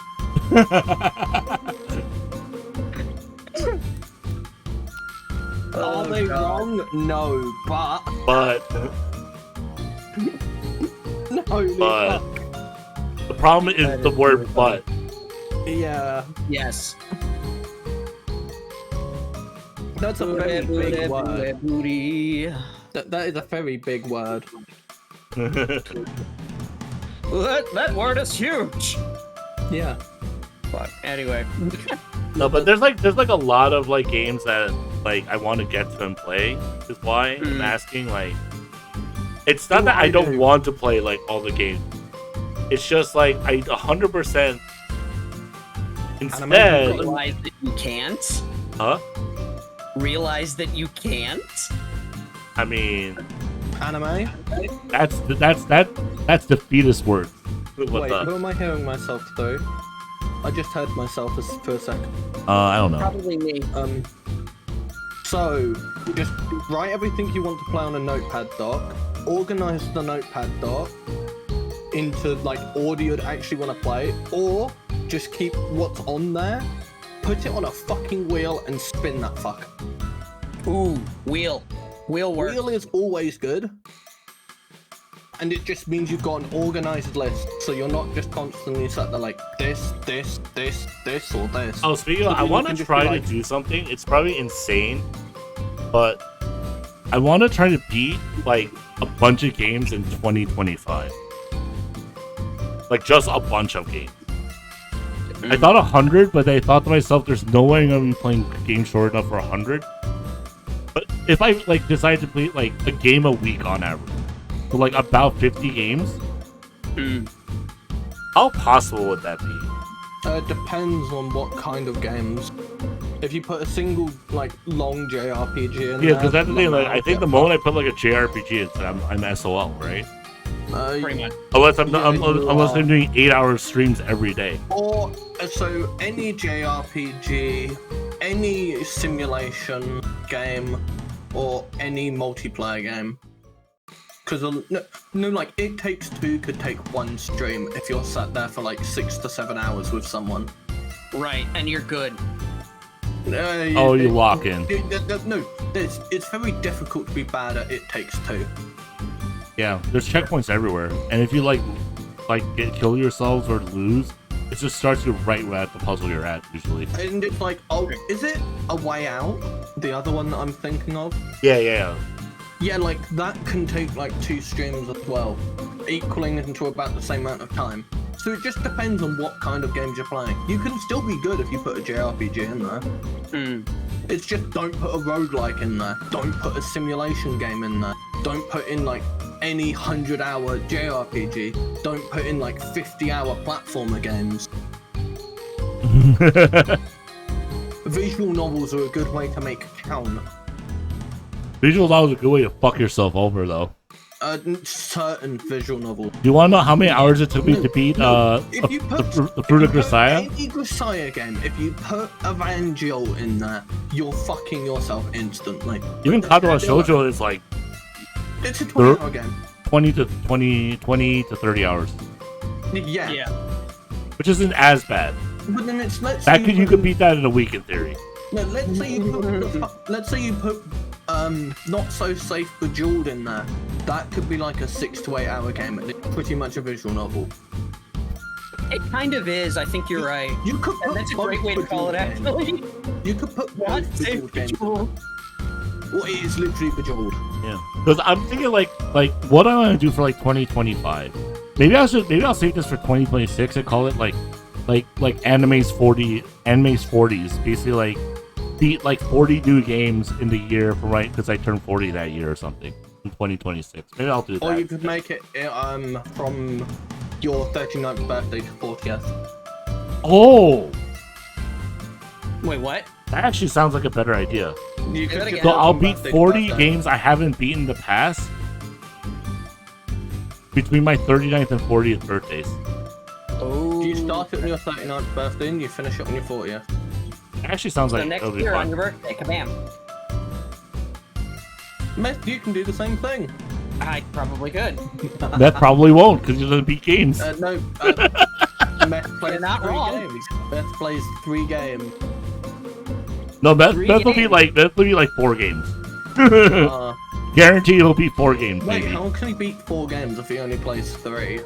Are they wrong? No, but no, but the problem is the word "but." Yeah. Yes. That's a very big word. Booty. That is a very big word. That word is huge. Yeah. But anyway. No, but there's like a lot of like games that like I want to get to and play. Is why I'm asking. Like, it's not that I don't want to play like all the games. It's just like I 100% instead. Realize that you can't. Huh? Realize that you can't. I mean, Anime? that's defeatist words. Wait, who am I hearing myself through? I just heard myself for a second. I don't know. Probably me. So just write everything you want to play on a notepad doc. Organize the notepad doc into like order you'd actually want to play, or just keep what's on there. Put it on a fucking wheel and spin that fucker. Ooh, wheel. Wheel work. Wheel is always good. And it just means you've got an organized list, so you're not just constantly sat there like this, or this. Oh, speaking of, I want to try to do something. It's probably insane, but I want to try to beat like a bunch of games in 2025. Like just a bunch of games. I thought 100, but I thought to myself, there's no way I'm gonna be playing games short enough for 100. But if I like decide to play like a game a week on average, so like about 50 games, how possible would that be? Depends on what kind of games. If you put a single like long JRPG in Yeah, because that's the thing. Like, I think the moment I put like a JRPG, it's I'm SOL, right? Pretty much. Unless I'm doing 8-hour streams every day. Or so any JRPG, any simulation game, or any multiplayer game. Because no, like It Takes Two could take one stream if you're sat there for like 6 to 7 hours with someone. Right, and you're good. You lock in. No, it's very difficult to be bad at It Takes Two. Yeah, there's checkpoints everywhere, and if you kill yourselves or lose, It just starts you right at the puzzle you're at, usually. And it's like, oh, is it A Way Out? The other one that I'm thinking of? Yeah. Yeah, like, that can take, like, 2 streams as well, equaling into about the same amount of time. So it just depends on what kind of games you're playing. You can still be good if you put a JRPG in there. It's just don't put a roguelike in there. Don't put a simulation game in there. Don't put in, like, any 100-hour JRPG. Don't put in, like, 50-hour platformer games. Visual novels are a good way to make count. Visual novels are a good way to fuck yourself over, though. Certain visual novels. Do you want to know how many hours it took me to beat the Fruit of Grisaia? Any Grisaia game, if you put Evangel in there, you're fucking yourself instantly. Even Kadoa Shoujo is like... It's a 20-hour game. 20 to 30 hours. Yeah. Which isn't as bad. But then it's You could beat that in a week in theory. No, let's say you put Not So Safe Bejeweled in there. That could be like a 6 to 8 hour game, and it's pretty much a visual novel. It kind of is. I think you're right. You could put that's a great way to call it, actually. You could put Not both Safe games. Bejeweled. Well, it is literally Bejeweled. Yeah, because I'm thinking like what I want to do for like 2025. Maybe I'll save this for 2026 and call it like anime's 40s. Basically like beat like 40 new games in the year from because I turned 40 that year or something in 2026. Maybe I'll do that. Or you could make it from your 39th birthday to 40th. Oh. Wait, what? That actually sounds like a better idea. You could again. So I'll beat 40 games I haven't beaten in the past between my 39th and 40th birthdays. Oh. You start it on your 39th birthday and you finish it on your 40th. It actually sounds like So next it'll be year fun. on your birthday, kabam. Meth, you can do the same thing. I probably could. That probably won't because you doesn't beat games. No, Meth plays You're not 3 wrong. games. Meth plays 3 games. No, Beth will be games. like 4 games. Uh, Guaranteed it'll be 4 games, Wait, maybe. how can he beat 4 games if he only plays 3?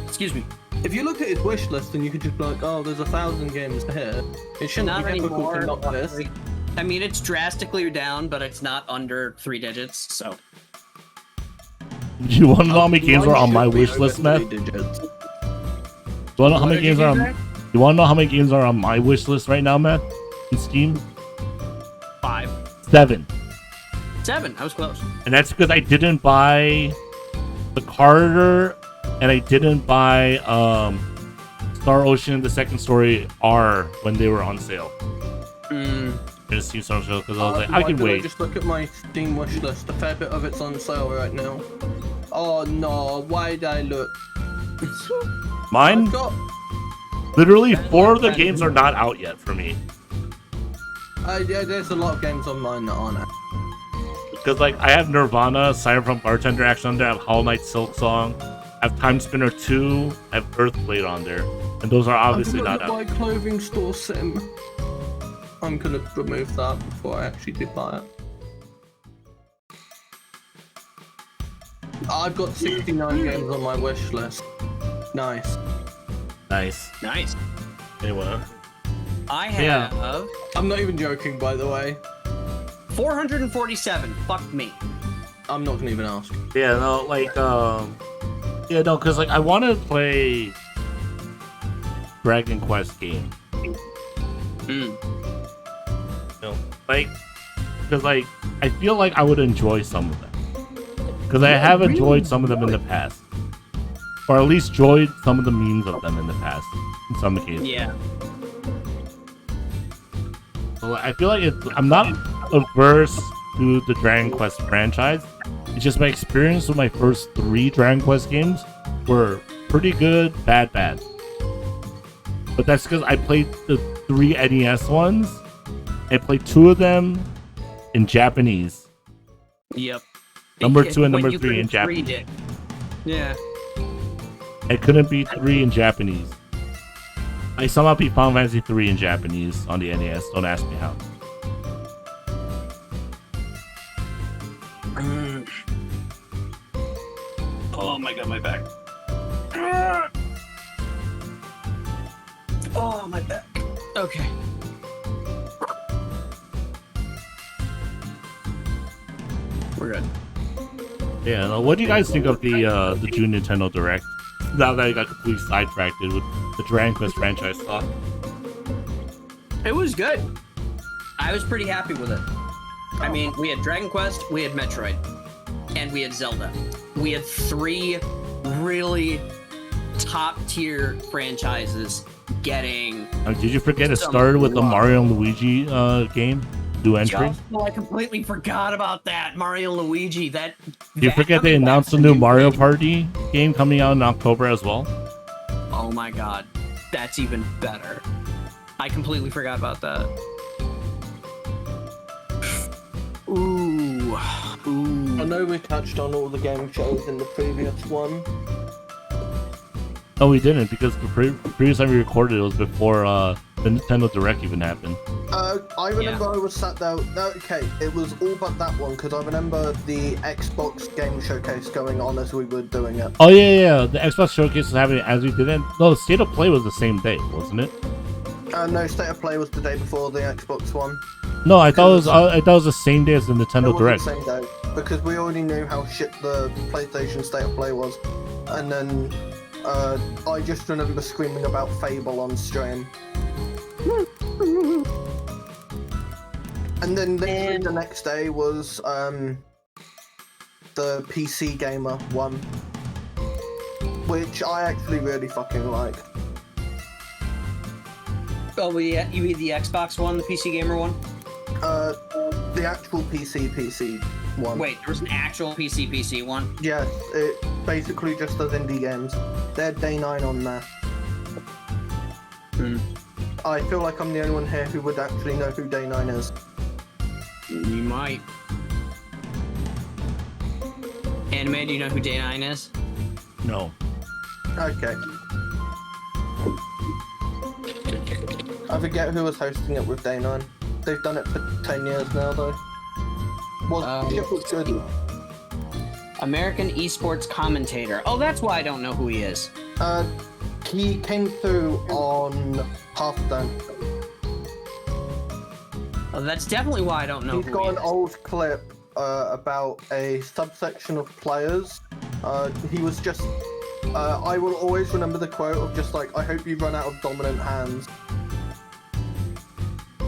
Excuse me. If you look at his wish list, then you could just be like, oh, there's 1,000 games here. It shouldn't Not be difficult anymore. to knock this. I mean, it's drastically down, but it's not under 3 digits, so. Do you want to know how many games are on my Mine should be wish over list, Matt? 3 digits. You want to know how many games are on? You want to know how many games are on my wish list right now, Matt? In Steam? 5. 7. 7. I was close. And that's because I didn't buy the Carter, and I didn't buy Star Ocean, the second story R when they were on sale. I just Steam Star Ocean because I was like, I can wait. Just look at my Steam wish list. A fair bit of it's on sale right now. Oh no, why did I look? Mine? I've got Literally 4 of the games are not out yet for me. yeah, there's a lot of games on mine that aren't out. Because like I have Nirvana, Cyberpunk Bartender Action on there, I have Hollow Knight Silk Song, I have Time Spinner 2, I have Earthblade on there. And those are obviously not out. My clothing store sim. I'm gonna remove that before I actually do buy it. I've got 69 games on my wish list. Nice. Nice. Nice. Anyway. I have I'm not even joking, by the way. 447. Fuck me. I'm not gonna even ask. Yeah, no, like, yeah, no, because, like, I want to play Dragon Quest game. You know, like, because, like, I feel like I would enjoy some of them. Because I have enjoyed some of them in the past. Or at least enjoyed some of the memes of them in the past, in some cases. Yeah. So I feel like I'm not averse to the Dragon Quest franchise. It's just my experience with my first 3 Dragon Quest games were pretty good, bad. But that's because I played the 3 NES ones. I played 2 of them in Japanese. Yep. Number 2 and When number you 3 in couldn't read Japanese. it. Yeah. I couldn't beat 3 in Japanese. I somehow beat Final Fantasy 3 in Japanese on the NES. Don't ask me how. Oh my god, my back. Oh, my back. Okay. We're good. Yeah, what do you guys think of the June Nintendo Direct? Now that I got completely sidetracked with the Dragon Quest franchise talk. It was good. I was pretty happy with it. I mean, we had Dragon Quest, we had Metroid, and we had Zelda. We had 3 really top-tier franchises getting... Did you forget it started with the Mario and Luigi game? New entry? I completely forgot about that. Mario and Luigi. Did you forget they announced a new Mario Party game coming out in October as well? Oh my god. That's even better. I completely forgot about that. Ooh. I know we touched on all the game shows in the previous one. No, we didn't, because the previous time we recorded it was before the Nintendo Direct even happened. I remember I was sat there. Okay, it was all but that one, because I remember the Xbox game showcase going on as we were doing it. Oh yeah, the Xbox showcase was happening as we did it. No, the State of Play was the same day, wasn't it? No, State of Play was the day before the Xbox one. No, I thought it was the same day as the Nintendo Direct. It wasn't the same day, because we already knew how shit the PlayStation State of Play was, and then I just remember screaming about Fable on stream. And then the next day was the PC Gamer one, which I actually really fucking like. Oh, yeah, you mean the Xbox one, the PC Gamer one? The actual PC one. Wait, there was an actual PC one? Yes, it basically just does indie games. They're day 9 on there. I feel like I'm the only one here who would actually know who day 9 is. You might. Anime, do you know who day 9 is? No. Okay. I forget who was hosting it with day 9. They've done it for 10 years now, though. It was good. American esports commentator. Oh, that's why I don't know who he is. He came through on Hearthstone. Oh, that's definitely why I don't know. He's got an old clip about a subsection of players. He was just. I will always remember the quote of just like, "I hope you run out of dominant hands."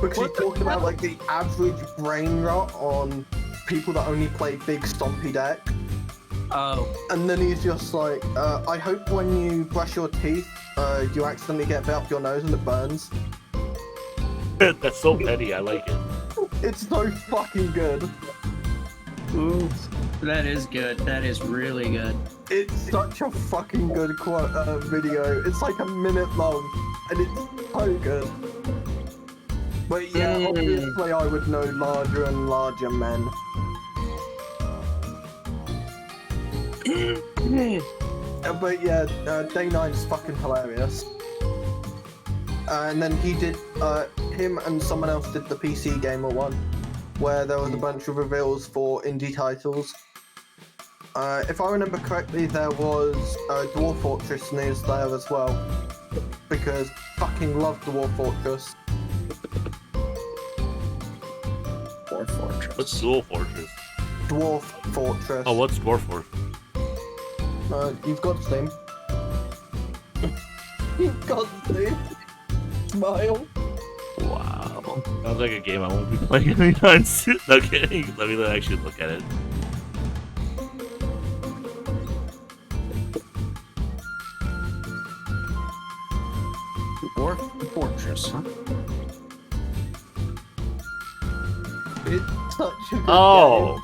Because he talked about like the average brain rot on people that only play big stompy deck. Oh. And then he's just like, I hope when you brush your teeth, you accidentally get a bit up your nose and it burns. That's so petty, I like it. It's so fucking good. Ooh, that is good. That is really good. It's such a fucking good video. It's like a minute long, and it's so good. But yeah, obviously I would know larger and larger men. But yeah, day 9 is fucking hilarious. And then he did, him and someone else did the PC Gamer one, where there was a bunch of reveals for indie titles. If I remember correctly, there was Dwarf Fortress news there as well, because fucking love Dwarf Fortress. Dwarf Fortress. What's Dwarf Fortress? Dwarf Fortress. Oh, what's Dwarf Fortress? You've got Steam. You've got Steam. Smile. Wow. Sounds like a game I won't be playing anytime soon. No kidding. Let me actually look at it. Dwarf Fortress, huh? It's such a good Oh. game.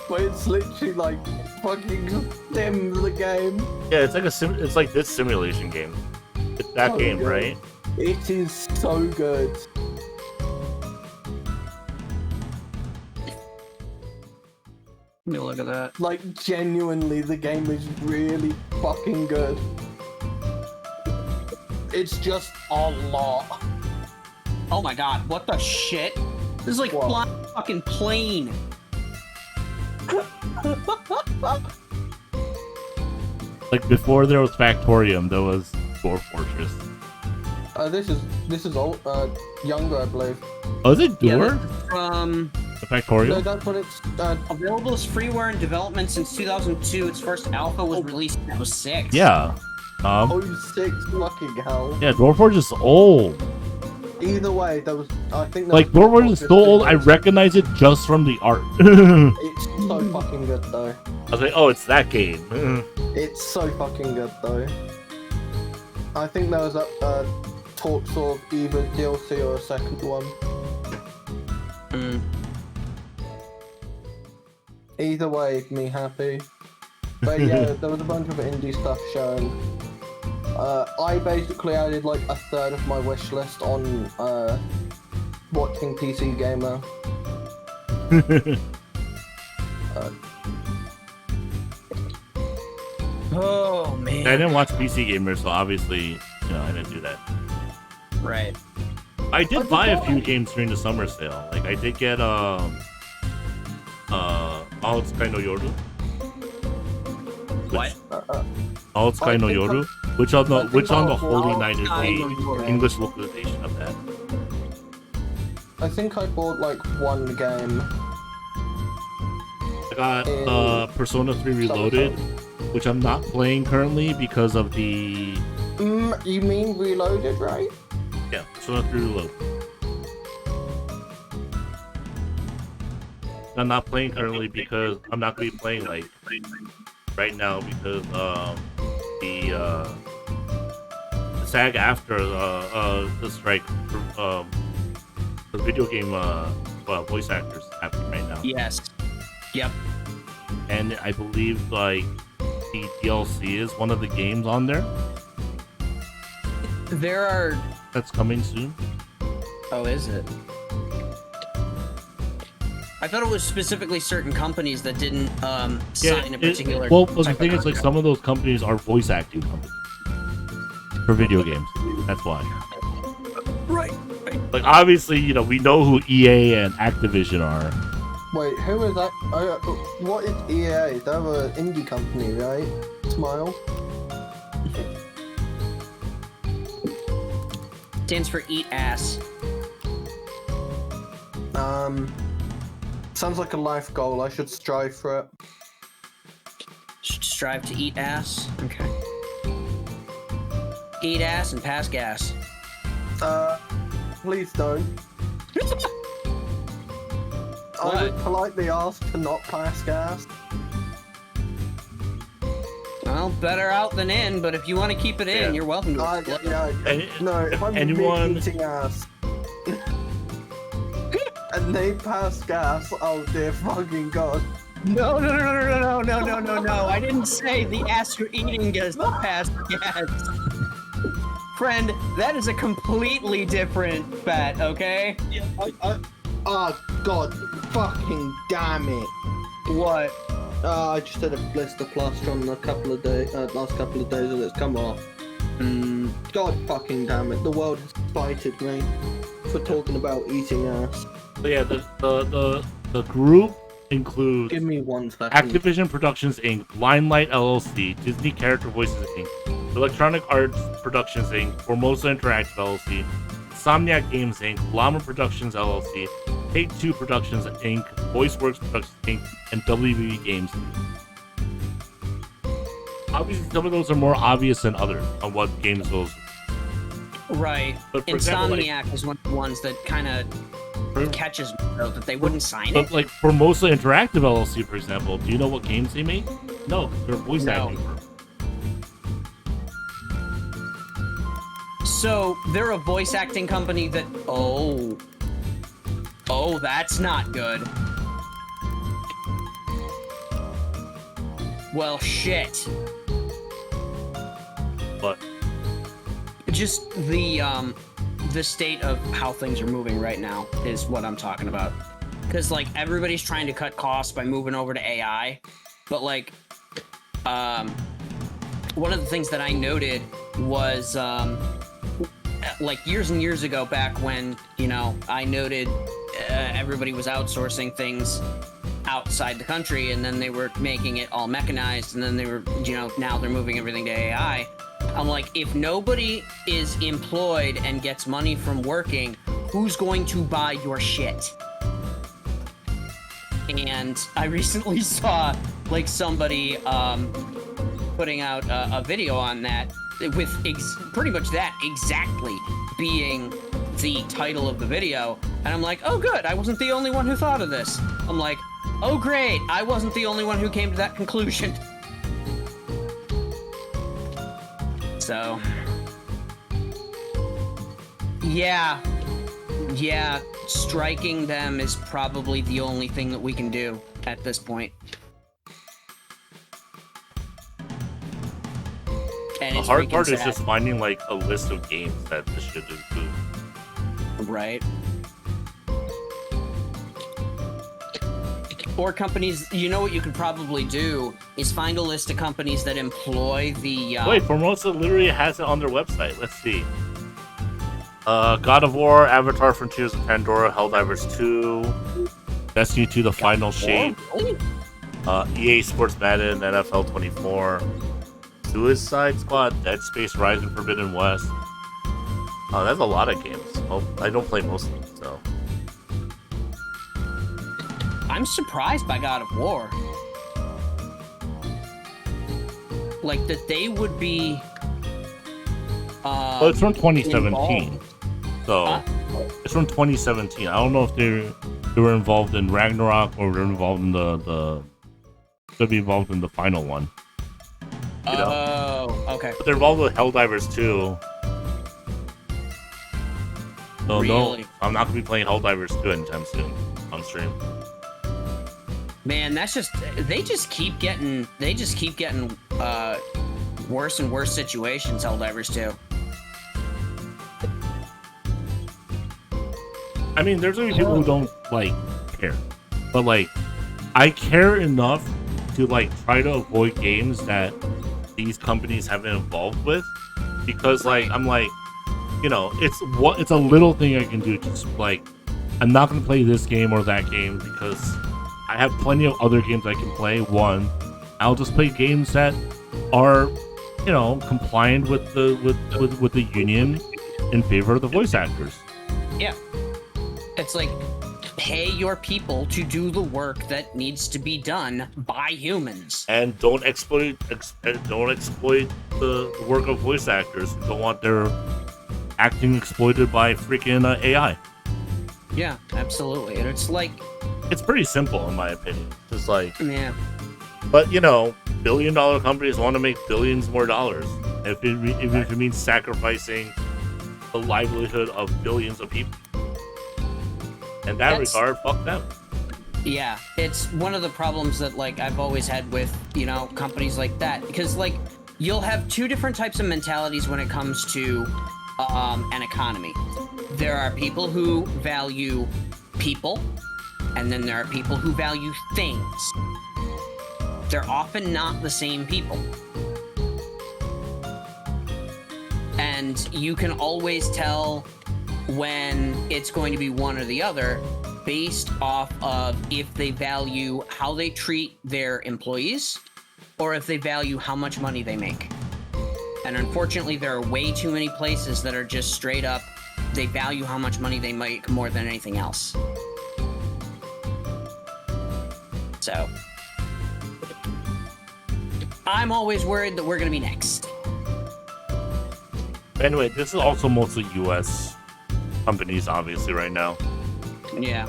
But it's literally like fucking Sims the game. Yeah, it's like it's like this simulation game. It's that So game, good. right? It is so good. Let me look at that. Like, genuinely, the game is really fucking good. It's just a lot. Oh my god, what the shit? This is like What? flying fucking plane. Like before there was Factorium, there was Dwarf Fortress. This is old, younger, I believe. Oh, is it Yeah, Door? that's from The Factorial? No, that's what it's. available as freeware in development since 2002. Its first alpha was released in 2006. Yeah. Oh, 6 fucking hell. Yeah, Dwarf Forge is old. Either way, there was. I think. There Like, was Dwarf Forge is so old, I recognize it just from the art. It's so fucking good though. I was like, oh, it's that game. It's so fucking good though. I think there was talks of either DLC or a second one. Either way, me happy. But yeah, there was a bunch of indie stuff shown. I basically added like a third of my wish list on watching PC Gamer. Oh man. I didn't watch PC Gamer, so obviously, I didn't do that. Right. I did buy a few games during the summer sale. Like, I did get, All Sky no Yoru. What? All Sky no Yoru, which on the Holy All Night is Sky no the Yoru. English localization of that. I think I bought like one game. I got Persona 3 Reloaded, which I'm not playing currently because of the... You mean Reloaded, right? Yeah, Persona 3 Reloaded. I'm not playing currently because I'm not going to be playing like right now because the SAG after the strike for the video game voice actors happening right now. Yes. Yep. And I believe like the DLC is one of the games on there There are. that's coming soon. Oh, is it? I thought it was specifically certain companies that didn't sign a particular. Well, the type thing of is, like, contract. some of those companies are voice acting companies for video games. That's why. Right. Like, obviously, we know who EA and Activision are. Wait, who is that? What is EA? They're an indie company, right? Smile. Stands for eat ass. Sounds like a life goal. I should strive for it. Strive to eat ass. Okay. Eat ass and pass gas. Please don't. I would politely ask to not pass gas. Well, better out than in, but if you want to keep it in, you're welcome to it. No, if I'm eating ass and they pass gas, oh dear fucking god. No. I didn't say the ass you're eating gets pass gas. Friend, that is a completely different bet, okay? Oh god, fucking damn it. What? I just had a blister plaster on a couple of days, last couple of days, and it's come off. God fucking damn it, the world has spited me for talking about eating ass. So yeah, the group includes Give me 1 second. Activision Productions Inc., Limelight LLC, Disney Character Voices Inc., Electronic Arts Productions Inc., Formosa Interactive LLC, Insomniac Games Inc., Llama Productions LLC, Take-Two Productions Inc., VoiceWorks Productions Inc., and WB Games Inc. Obviously, some of those are more obvious than others on what games those. Right. But for example, Insomniac is one of the ones that kind of catches me, though, that they wouldn't sign But it. like Formosa Interactive LLC, for example, do you know what games they make? No, they're a voice acting firm. So they're a voice acting company that. Oh, that's not good. Well, shit. But Just the state of how things are moving right now is what I'm talking about. Because like everybody's trying to cut costs by moving over to AI, but like, one of the things that I noted was like years and years ago, back when I noted everybody was outsourcing things outside the country, and then they were making it all mechanized, and then they were now they're moving everything to AI. I'm like, if nobody is employed and gets money from working, who's going to buy your shit? And I recently saw like somebody putting out a video on that with pretty much that exactly being the title of the video. And I'm like, oh good, I wasn't the only one who thought of this. I'm like, oh great, I wasn't the only one who came to that conclusion. So, yeah, striking them is probably the only thing that we can do at this point. And The hard part is just finding like a list of games that this should include. Right. Or companies, you know what you could probably do is find a list of companies that employ the... Wait, Formosa literally has it on their website. Let's see. God of War, Avatar Frontiers of Pandora, Helldivers 2, Destiny 2 The Final Shape, EA Sports Madden, NFL 24, Suicide Squad, Dead Space, Horizon Forbidden West. Oh, that's a lot of games. Well, I don't play most of them, so... I'm surprised by God of War. Like, that they would be... well, it's from 2017. Involved. So, it's from 2017. I don't know if they were involved in Ragnarok or they're involved in the should be involved in the final one. You know? Oh, okay. But they're involved with Helldivers too. So Really? no, I'm not gonna be playing Helldivers 2 anytime soon on stream. Man, that's just... They just keep getting worse and worse situations, Helldivers 2. I mean, there's gonna be people who don't like care, but like, I care enough to like try to avoid games that these companies have been involved with, because like I'm like, you know, it's a little thing I can do. Just like, I'm not gonna play this game or that game because I have plenty of other games I can play. One, I'll just play games that are, you know, compliant with the union in favor of the voice actors. Yeah. It's like, pay your people to do the work that needs to be done by humans. And don't exploit the work of voice actors who don't want their acting exploited by freaking AI. Yeah, absolutely. And it's like... It's pretty simple, in my opinion. Just like... Yeah. But, you know, billion-dollar companies want to make billions more dollars. If it means sacrificing the livelihood of billions of people. In that regard, fuck them. Yeah, it's one of the problems that, like, I've always had with, you know, companies like that. Because, like, you'll have two different types of mentalities when it comes to an economy. There are people who value people, and then there are people who value things. They're often not the same people. And you can always tell when it's going to be one or the other based off of if they value how they treat their employees or if they value how much money they make. And unfortunately, there are way too many places that are just straight up, they value how much money they make more than anything else. So, I'm always worried that we're going to be next. Anyway, this is also mostly U.S. companies, obviously, right now. Yeah.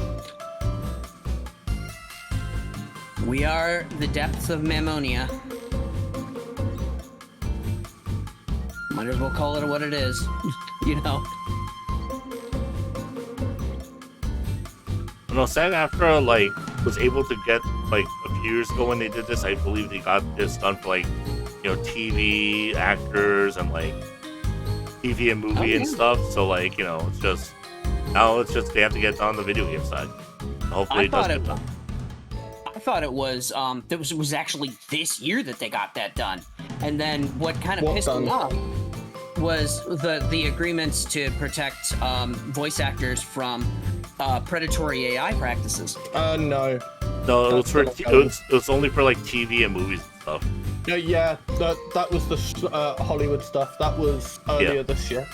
We are the depths of Mammonia. Might as well call it what it is, you know? You know, SAG-AFTRA, like, was able to get, like, a few years ago when they did this, I believe they got this done for, like, you know, TV actors and, like, TV and movie and stuff. So, like, you know, it's just, now it's just, they have to get it done on the video game side. And hopefully it does get done. I thought it was, it was actually this year that they got that done. And then what kind of pissed me off was the agreements to protect voice actors from predatory AI practices. No. No, it was only for like TV and movies and stuff. Yeah, that was the Hollywood stuff. That was earlier this year.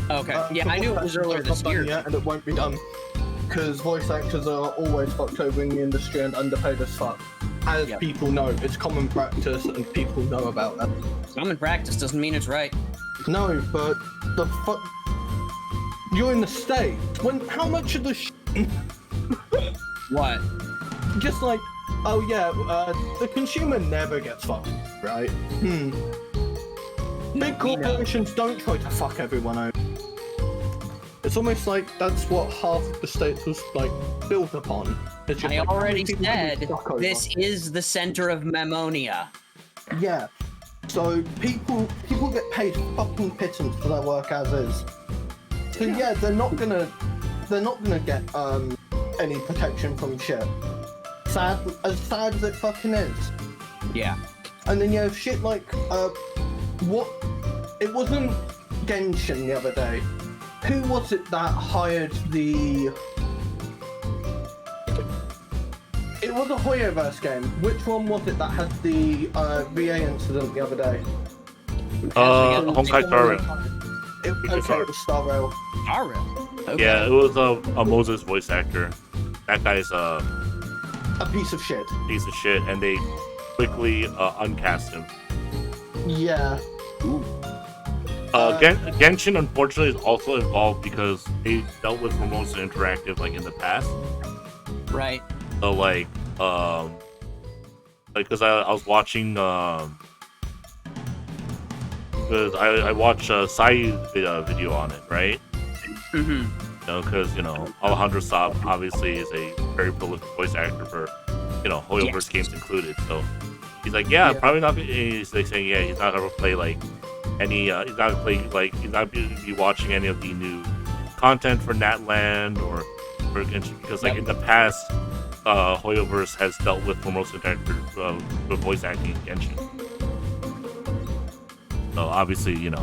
Okay. Yeah, I knew it was earlier this year. Yet, and it won't be done because voice actors are always fucked over in the industry and underpaid as fuck. As people know, it's common practice, and people know about that. Common practice doesn't mean it's right. No, but the fuck. You're in the States. How much of the What? Just like, oh yeah, the consumer never gets fucked, right? Big corporations don't try to fuck everyone over. It's almost like that's what half of the States was like built upon. It's just I like, already said this is the center of Memonia. Yeah. So people get paid fucking pittance for their work as is. So yeah, they're not gonna get any protection from shit. Sad as it fucking is. Yeah. And then you have shit like what? It wasn't Genshin the other day. Who was it that hired the? It was a Hoyoverse game. Which one was it that had the VA incident the other day? Honkai Star Rail. Okay, it was Star Rail. Star Rail? Okay. Yeah, it was a Moses voice actor. That guy's a piece of shit. And they quickly uncast him. Yeah. Genshin, unfortunately, is also involved because they dealt with Formosa Interactive like in the past. Right. So like because I was watching because I watched Sai's video on it, right? Mm-hmm. You know, because Alejandro Saab obviously is a very prolific voice actor for Hoyoverse games included. So he's like, probably not. He's like saying, he's not gonna play like any. He's not gonna be watching any of the new content for Natland or Genshin because like in the past, Hoyoverse has dealt with Formosa Interactive for voice acting in Genshin. So obviously, he's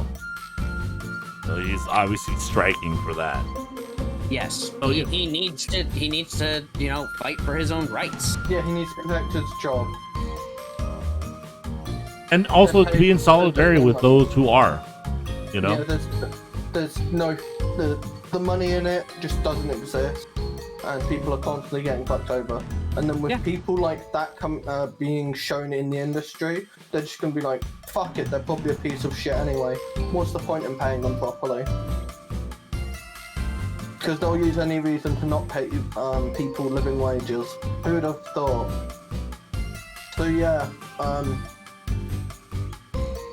obviously striking for that. Yes. He needs to fight for his own rights. Yeah, he needs to protect his job. And also to be in solidarity with those who are, Yeah, there's no the money in it just doesn't exist, and people are constantly getting fucked over. And then with people like that being shown in the industry, they're just gonna be like, fuck it, they're probably a piece of shit anyway. What's the point in paying them properly? Because they'll use any reason to not pay people living wages. Who would have thought? So yeah,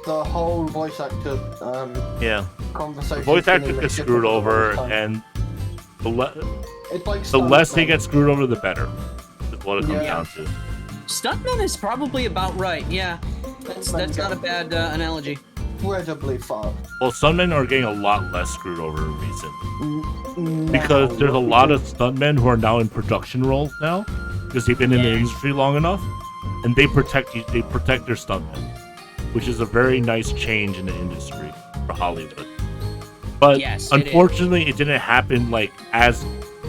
the whole voice actor conversation. The voice actor gets screwed over, and the less they get screwed over, the better. Is what it comes down to. Stuntman is probably about right. Yeah, that's not a bad analogy. Incredibly far. Well, stuntmen are getting a lot less screwed over recently. Because there's a lot of stuntmen who are now in production roles now, because they've been in the industry long enough, and they protect their stuntmen, which is a very nice change in the industry for Hollywood. But unfortunately, it didn't happen it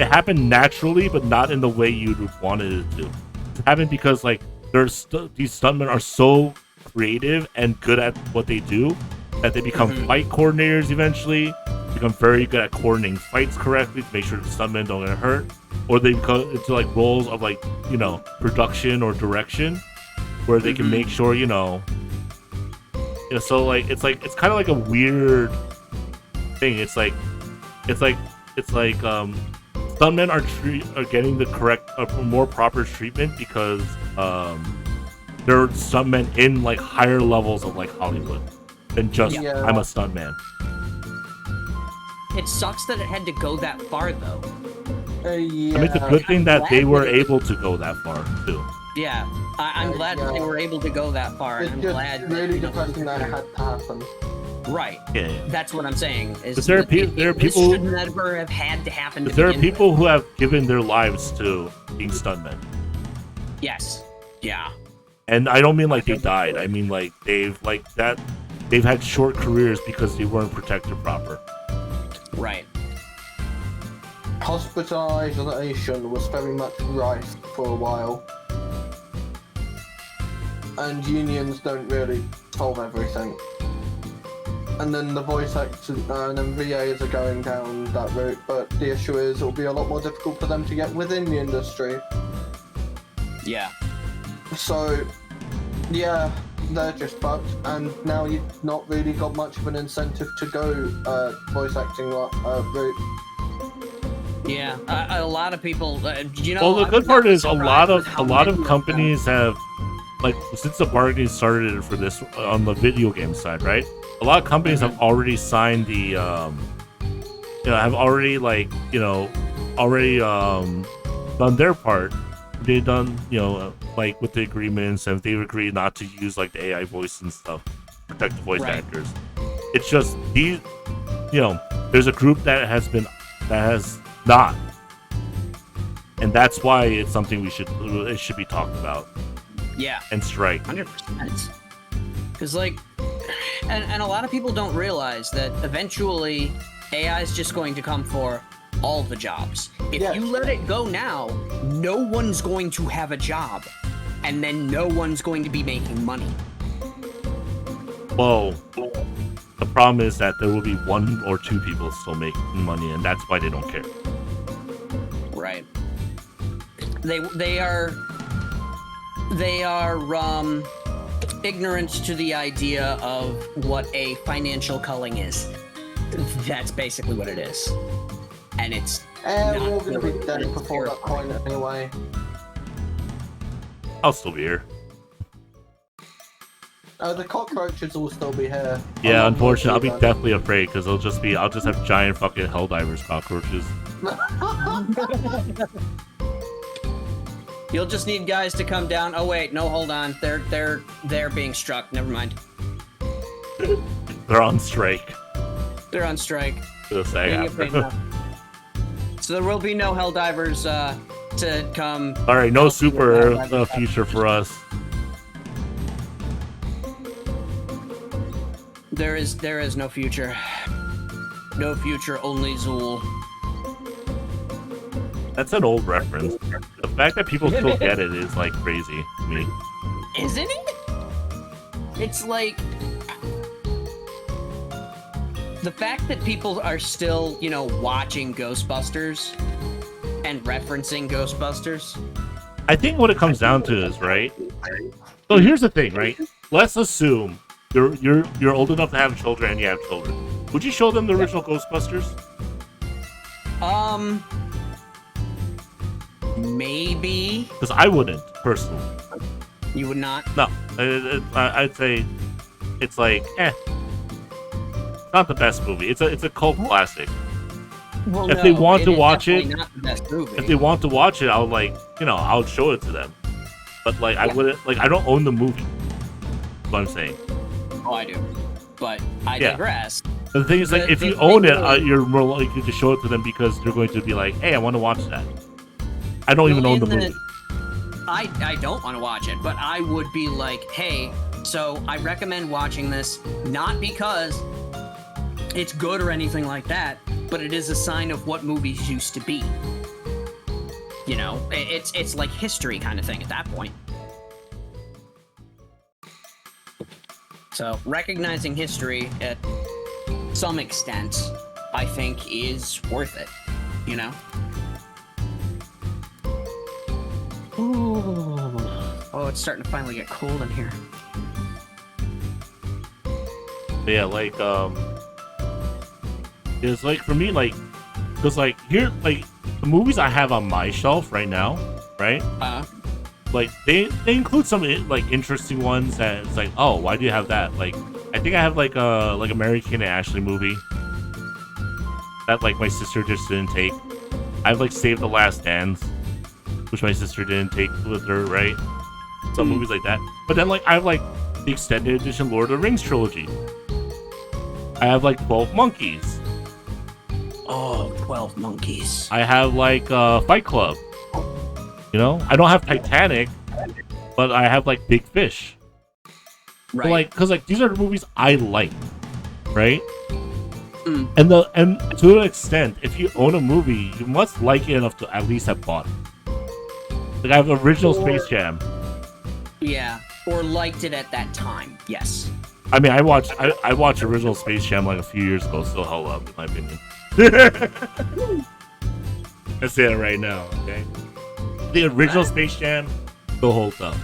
happened naturally, but not in the way you'd wanted it to. It happened because these stuntmen are so creative and good at what they do that they become fight coordinators eventually, become very good at coordinating fights correctly to make sure the stuntmen don't get hurt, or they become into roles of production or direction where they can make sure so it's kind of like a weird thing. It's like stuntmen are getting the correct more proper treatment because there are stuntmen in higher levels of Hollywood than just I'm a stuntman. It sucks that it had to go that far though. I mean, it's a good thing that they were able to go that far too. Yeah, I'm glad that they were able to go that far, and I'm glad. It's really depressing that it had to happen. Right. Yeah. That's what I'm saying. But there are people. This should never have had to happen. There are people who have given their lives to being stuntmen. Yes. Yeah. And I don't mean they died. I mean they've had short careers because they weren't protected proper. Right. Hospitalization was very much rife for a while. and unions don't really solve everything. And then the voice actors and then VAs are going down that route, but the issue is it'll be a lot more difficult for them to get within the industry. Yeah. So, yeah, they're just fucked, and now you've not really got much of an incentive to go voice acting route. Yeah, a lot of people, you know. Well, the good part is a lot of many companies have, like, since the bargaining started for this on the video game side, right? A lot of companies have already signed the, you know, have already done their part. They've done, you know, like with the agreements, and they've agreed not to use like the AI voice and stuff, protect the voice actors. It's just these, you know, there's a group that has not, and that's why it's something it should be talked about. Yeah. And strike. 100%. Because like, and a lot of people don't realize that eventually AI is just going to come for all the jobs. If you let it go now, no one's going to have a job, and then no one's going to be making money. Well, the problem is that there will be 1 or 2 people still making money, and that's why they don't care. Right. They are ignorant to the idea of what a financial culling is. That's basically what it is. And it's we're all going to be dead before that point anyway. I'll still be here. The cockroaches will still be here. Yeah, unfortunately, I'll be deathly afraid because I'll just have giant fucking Helldivers cockroaches. You'll just need guys to come down. Oh wait, no, hold on. They're being struck. Never mind. They're on strike. They're on strike. So there will be no Helldivers to come. Alright, no super future for us. There is no future. No future, only Zool. That's an old reference. The fact that people still get it is like crazy to me. Isn't it? It's like the fact that people are still, you know, watching Ghostbusters and referencing Ghostbusters. I think what it comes down to is, right? So here's the thing, right? Let's assume you're old enough to have children and you have children. Would you show them the original Ghostbusters? Maybe. Because I wouldn't, personally. You would not? No. I'd say it's like, not the best movie. It's a cult classic. Well, if they want to watch it, not the best movie. If they want to watch it, I'll I'll show it to them. But like, I wouldn't, like, I don't own the movie. That's what I'm saying. Oh, I do. But I digress. The thing is, like, if you own it, you're more likely to show it to them because they're going to be like, hey, I want to watch that. I don't even own the movie. I don't want to watch it, but I would be like, hey, so I recommend watching this, not because it's good or anything like that, but it is a sign of what movies used to be. You know, it's like history kind of thing at that point. So recognizing history at some extent, I think, is worth it, you know? Ooh. Oh, it's starting to finally get cold in here. But yeah, like, it's like, for me, like, because, like, here, like, the movies I have on my shelf right now, right? Like, they include some, like, interesting ones that it's like, oh, why do you have that? Like, I think I have, like a Mary Kate and Ashley movie that, like, my sister just didn't take. I have, like, Save the Last Dance, which my sister didn't take with her, right? Some movies like that. But then, like, I have, like, the extended edition Lord of the Rings trilogy. I have, like, 12 Monkeys. Oh, 12 Monkeys. I have, like, Fight Club. You know? I don't have Titanic, but I have, like, Big Fish. Right. So, like, because, like, these are the movies I like, right? And to an extent, if you own a movie, you must like it enough to at least have bought it. Like, I have original Space Jam. Yeah. or liked it at that time. Yes. I mean, I watched original Space Jam like a few years ago. Still held up, in my opinion. Let's say it right now, okay? The original Space Jam still holds up.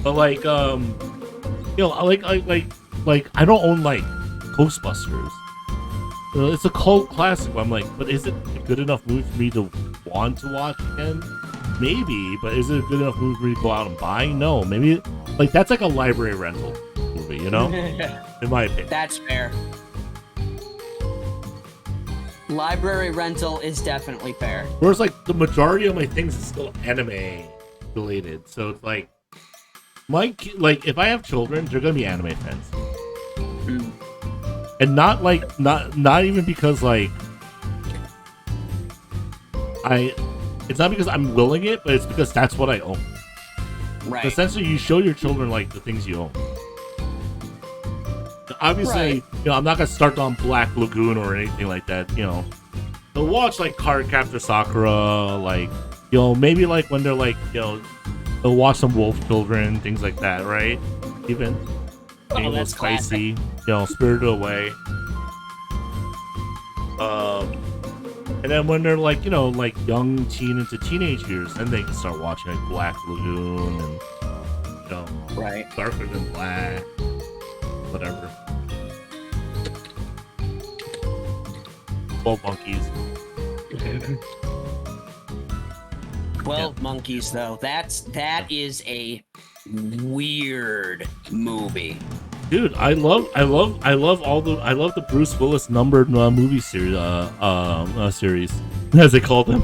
But like, you know, like I don't own like Ghostbusters. You know, it's a cult classic. But I'm like, but is it a good enough movie for me to want to watch again? Maybe, but is it a good enough movie for me to go out and buy? No, maybe. Like that's like a library rental movie, you know? In my opinion. That's fair. Library rental is definitely fair. Whereas like the majority of my things is still anime related, so it's like like if I have children, they're gonna be anime fans, and not even because like it's not because I'm willing it, but it's because that's what I own. Right. So essentially, you show your children like the things you own. Obviously, Right. you know, I'm not gonna start on Black Lagoon or anything like that. You know, they'll watch like Cardcaptor Sakura, like you know, maybe like when they're like you know, they'll watch some Wolf Children, things like that, right? Even that's Spicy, you know, Spirited Away. And then when they're like, you know, like young teen into teenage years, then they can start watching like Black Lagoon and you know, Right. Darker Than Black, whatever. 12 Monkeys. 12 Monkeys, though. That is a weird movie. Dude, I love the Bruce Willis numbered movie series, series, as they call them.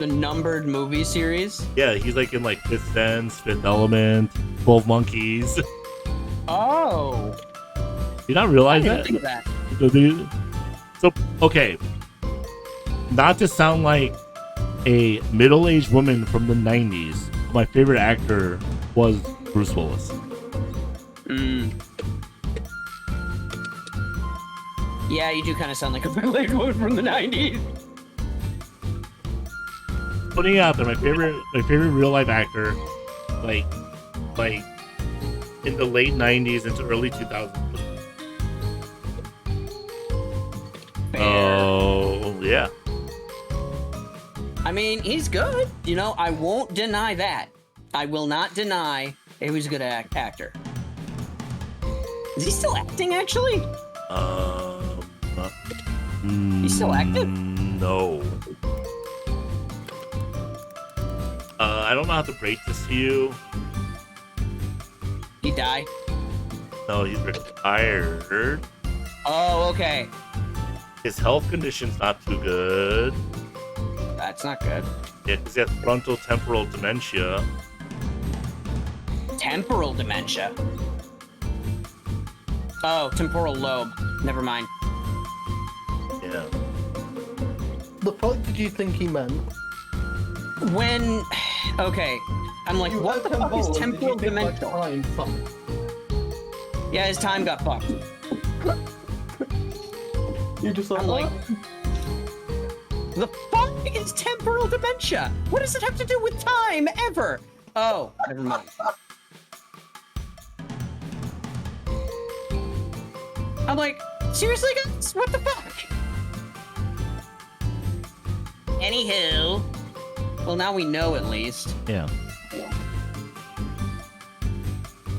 The numbered movie series? Yeah, he's like in like Fifth Sense, Fifth Element, 12 Monkeys. Oh. You not realize I that? didn't think of that. So, okay. Not to sound like a middle-aged woman from the 90s, my favorite actor was Bruce Willis. Yeah, you do kind of sound like a middle-aged woman from the 90s. Putting it out there, my favorite real-life actor, like in the late 90s into early 2000s. Oh, yeah. I mean, he's good. You know, I won't deny that. I will not deny he was a good actor. Is he still acting, actually? He's still active? No. I don't know how to break this to you. He died? No, he's retired. Oh, okay. His health condition's not too good. That's not good. Yeah, because he has frontal temporal dementia. Temporal dementia? Oh, temporal lobe. Never mind. Yeah. The fuck did you think he meant? When... Okay. I'm like, what the fuck is temporal dementia? Yeah, his time got fucked. You just I'm like... The fuck is temporal dementia? What does it have to do with time, ever? Oh, never mind. I'm like, seriously, guys? What the fuck? Anywho. Well, now we know at least. Yeah.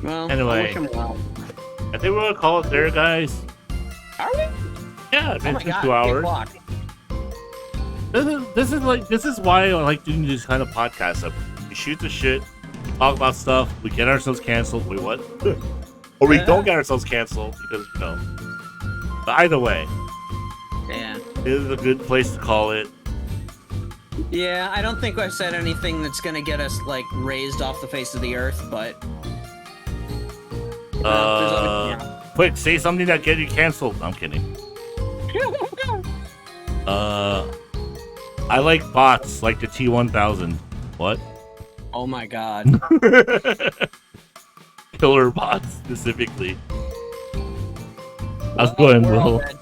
Well, Anyway. I wish him well. I think we're gonna call it there, guys. Are we? Yeah, it's Oh been my god, 2 hours. 8 o'clock. This is why I like doing these kind of podcasts. We shoot the shit, we talk about stuff, we get ourselves canceled. Wait, what? Or we don't get ourselves canceled because you know. But either way, Yeah. this is a good place to call it. Yeah, I don't think I've said anything that's gonna get us, like, raised off the face of the earth, but... Quick, say something that get you canceled. I'm kidding. I like bots, like the T-1000. What? Oh my god. Killer bots, specifically. How's it going, We're all Will? dead.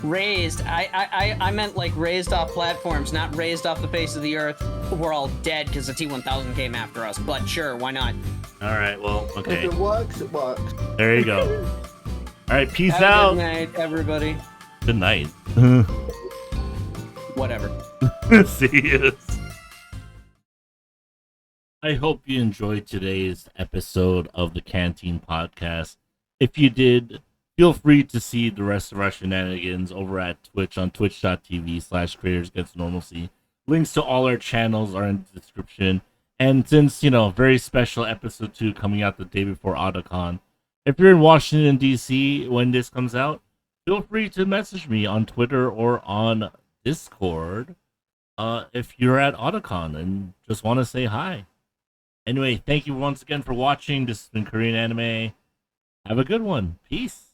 Raised. I meant like raised off platforms, not raised off the face of the earth. We're all dead because the T-1000 came after us. But sure, why not? All right. Well, okay. If it works, it works. There you go. All right. Peace Have out. a good night, everybody. Good night. Whatever. See you. I hope you enjoyed today's episode of the Canteen Podcast. If you did, feel free to see the rest of our shenanigans over at Twitch on twitch.tv/creatorsagainstnormalcy. Links to all our channels are in the description. And since, very special episode 2 coming out the day before Otakon, if you're in Washington, D.C. when this comes out, feel free to message me on Twitter or on Discord if you're at Otakon and just want to say hi. Anyway, thank you once again for watching. This has been KRanime. Have a good one. Peace.